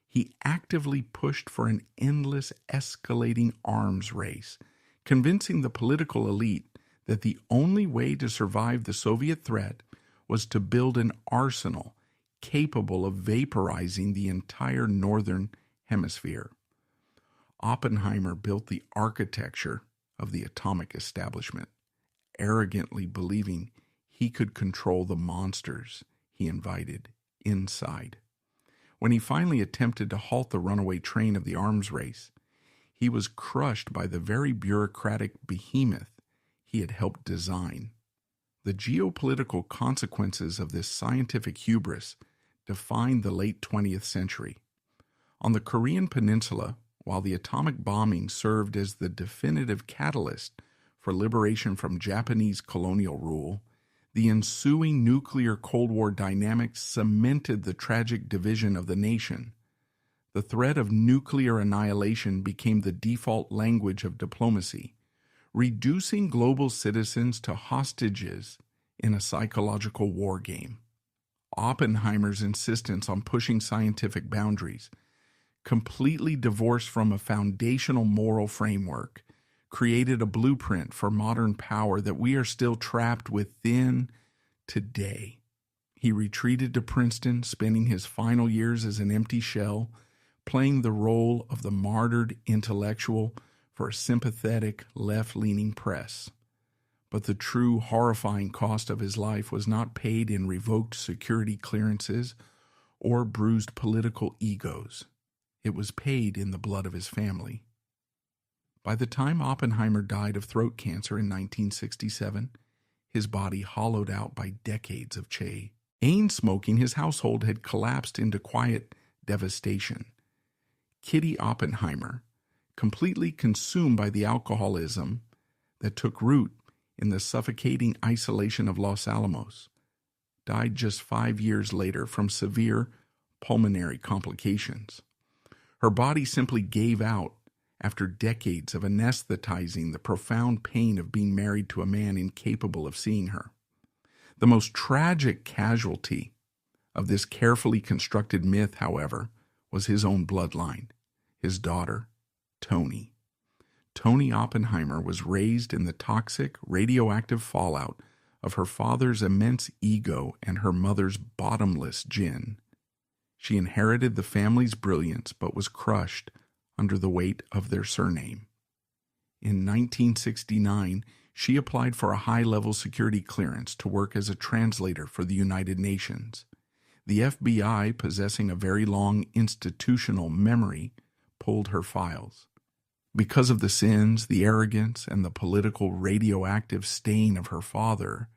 He actively pushed for an endless, escalating arms race, convincing the political elite that the only way to survive the Soviet threat was to build an arsenal capable of vaporizing the entire northern hemisphere. Oppenheimer built the architecture of the atomic establishment, arrogantly believing he could control the monsters he invited inside. When he finally attempted to halt the runaway train of the arms race, he was crushed by the very bureaucratic behemoth he had helped design. The geopolitical consequences of this scientific hubris defined the late 20th century. On the Korean Peninsula, while the atomic bombing served as the definitive catalyst for liberation from Japanese colonial rule, the ensuing nuclear Cold War dynamics cemented the tragic division of the nation. The threat of nuclear annihilation became the default language of diplomacy, reducing global citizens to hostages in a psychological war game. Oppenheimer's insistence on pushing scientific boundaries, completely divorced from a foundational moral framework, created a blueprint for modern power that we are still trapped within today. He retreated to Princeton, spending his final years as an empty shell, playing the role of the martyred intellectual for a sympathetic left-leaning press. But the true horrifying cost of his life was not paid in revoked security clearances or bruised political egos. It was paid in the blood of his family. By the time Oppenheimer died of throat cancer in 1967, his body hollowed out by decades of chain smoking, his household had collapsed into quiet devastation. Kitty Oppenheimer, completely consumed by the alcoholism that took root in the suffocating isolation of Los Alamos, died just 5 years later from severe pulmonary complications. Her body simply gave out after decades of anesthetizing the profound pain of being married to a man incapable of seeing her. The most tragic casualty of this carefully constructed myth, however, was his own bloodline, his daughter, Toni. Toni Oppenheimer was raised in the toxic, radioactive fallout of her father's immense ego and her mother's bottomless gin. She inherited the family's brilliance but was crushed under the weight of their surname. In 1969, she applied for a high-level security clearance to work as a translator for the United Nations. The FBI, possessing a very long institutional memory, pulled her files. Because of the sins, the arrogance, and the political radioactive stain of her father,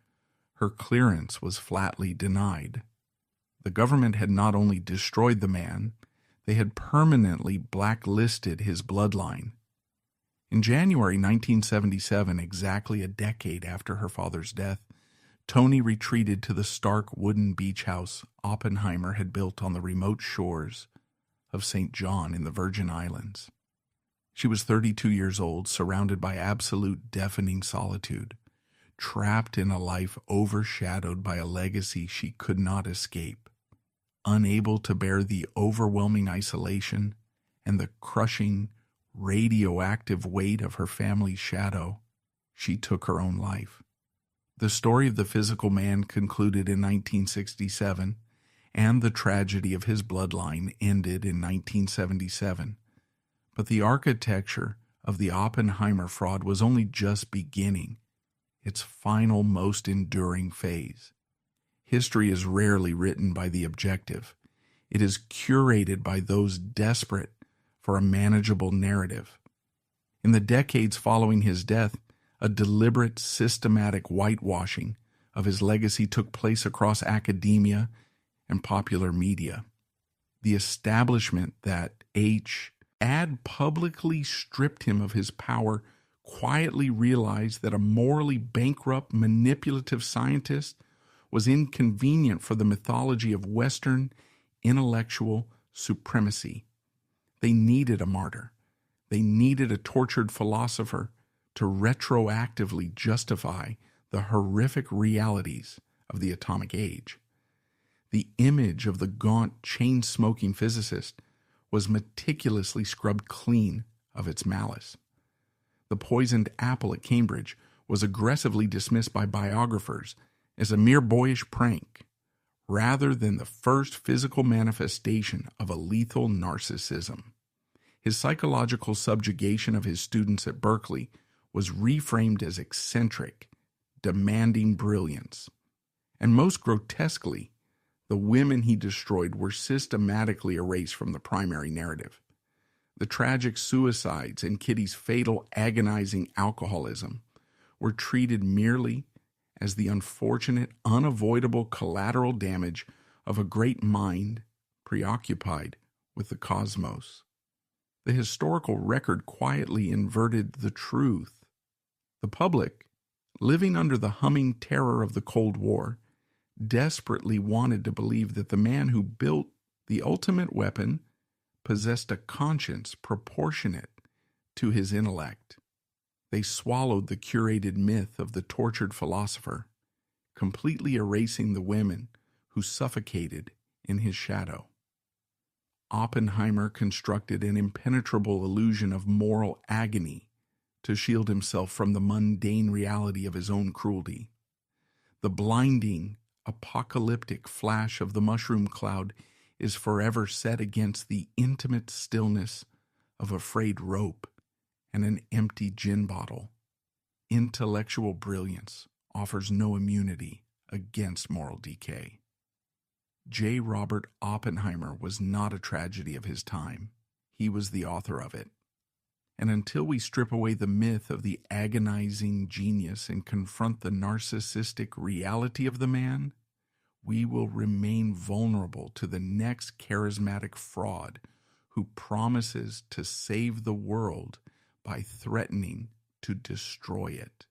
her clearance was flatly denied. The government had not only destroyed the man, they had permanently blacklisted his bloodline. In January 1977, exactly a decade after her father's death, Toni retreated to the stark wooden beach house Oppenheimer had built on the remote shores of St. John in the Virgin Islands. She was 32 years old, surrounded by absolute deafening solitude, trapped in a life overshadowed by a legacy she could not escape. Unable to bear the overwhelming isolation and the crushing, radioactive weight of her family's shadow, she took her own life. The story of the physical man concluded in 1967, and the tragedy of his bloodline ended in 1977. But the architecture of the Oppenheimer fraud was only just beginning its final, most enduring phase. History is rarely written by the objective. It is curated by those desperate for a manageable narrative. In the decades following his death, a deliberate, systematic whitewashing of his legacy took place across academia and popular media. The establishment that had publicly stripped him of his power quietly realized that a morally bankrupt, manipulative scientist was inconvenient for the mythology of Western intellectual supremacy. They needed a martyr. They needed a tortured philosopher to retroactively justify the horrific realities of the atomic age. The image of the gaunt, chain-smoking physicist was meticulously scrubbed clean of its malice. The poisoned apple at Cambridge was aggressively dismissed by biographers as a mere boyish prank, rather than the first physical manifestation of a lethal narcissism. His psychological subjugation of his students at Berkeley was reframed as eccentric, demanding brilliance. And most grotesquely, The women he destroyed were systematically erased from the primary narrative. The tragic suicides and Kitty's fatal, agonizing alcoholism were treated merely as the unfortunate, unavoidable collateral damage of a great mind preoccupied with the cosmos. The historical record quietly inverted the truth. The public, living under the humming terror of the Cold War, desperately wanted to believe that the man who built the ultimate weapon possessed a conscience proportionate to his intellect. They swallowed the curated myth of the tortured philosopher, completely erasing the women who suffocated in his shadow. Oppenheimer constructed an impenetrable illusion of moral agony to shield himself from the mundane reality of his own cruelty. The blinding, apocalyptic flash of the mushroom cloud is forever set against the intimate stillness of a frayed rope and an empty gin bottle. Intellectual brilliance offers no immunity against moral decay. J. Robert Oppenheimer was not a tragedy of his time. He was the author of it. And until we strip away the myth of the agonizing genius and confront the narcissistic reality of the man, we will remain vulnerable to the next charismatic fraud who promises to save the world by threatening to destroy it.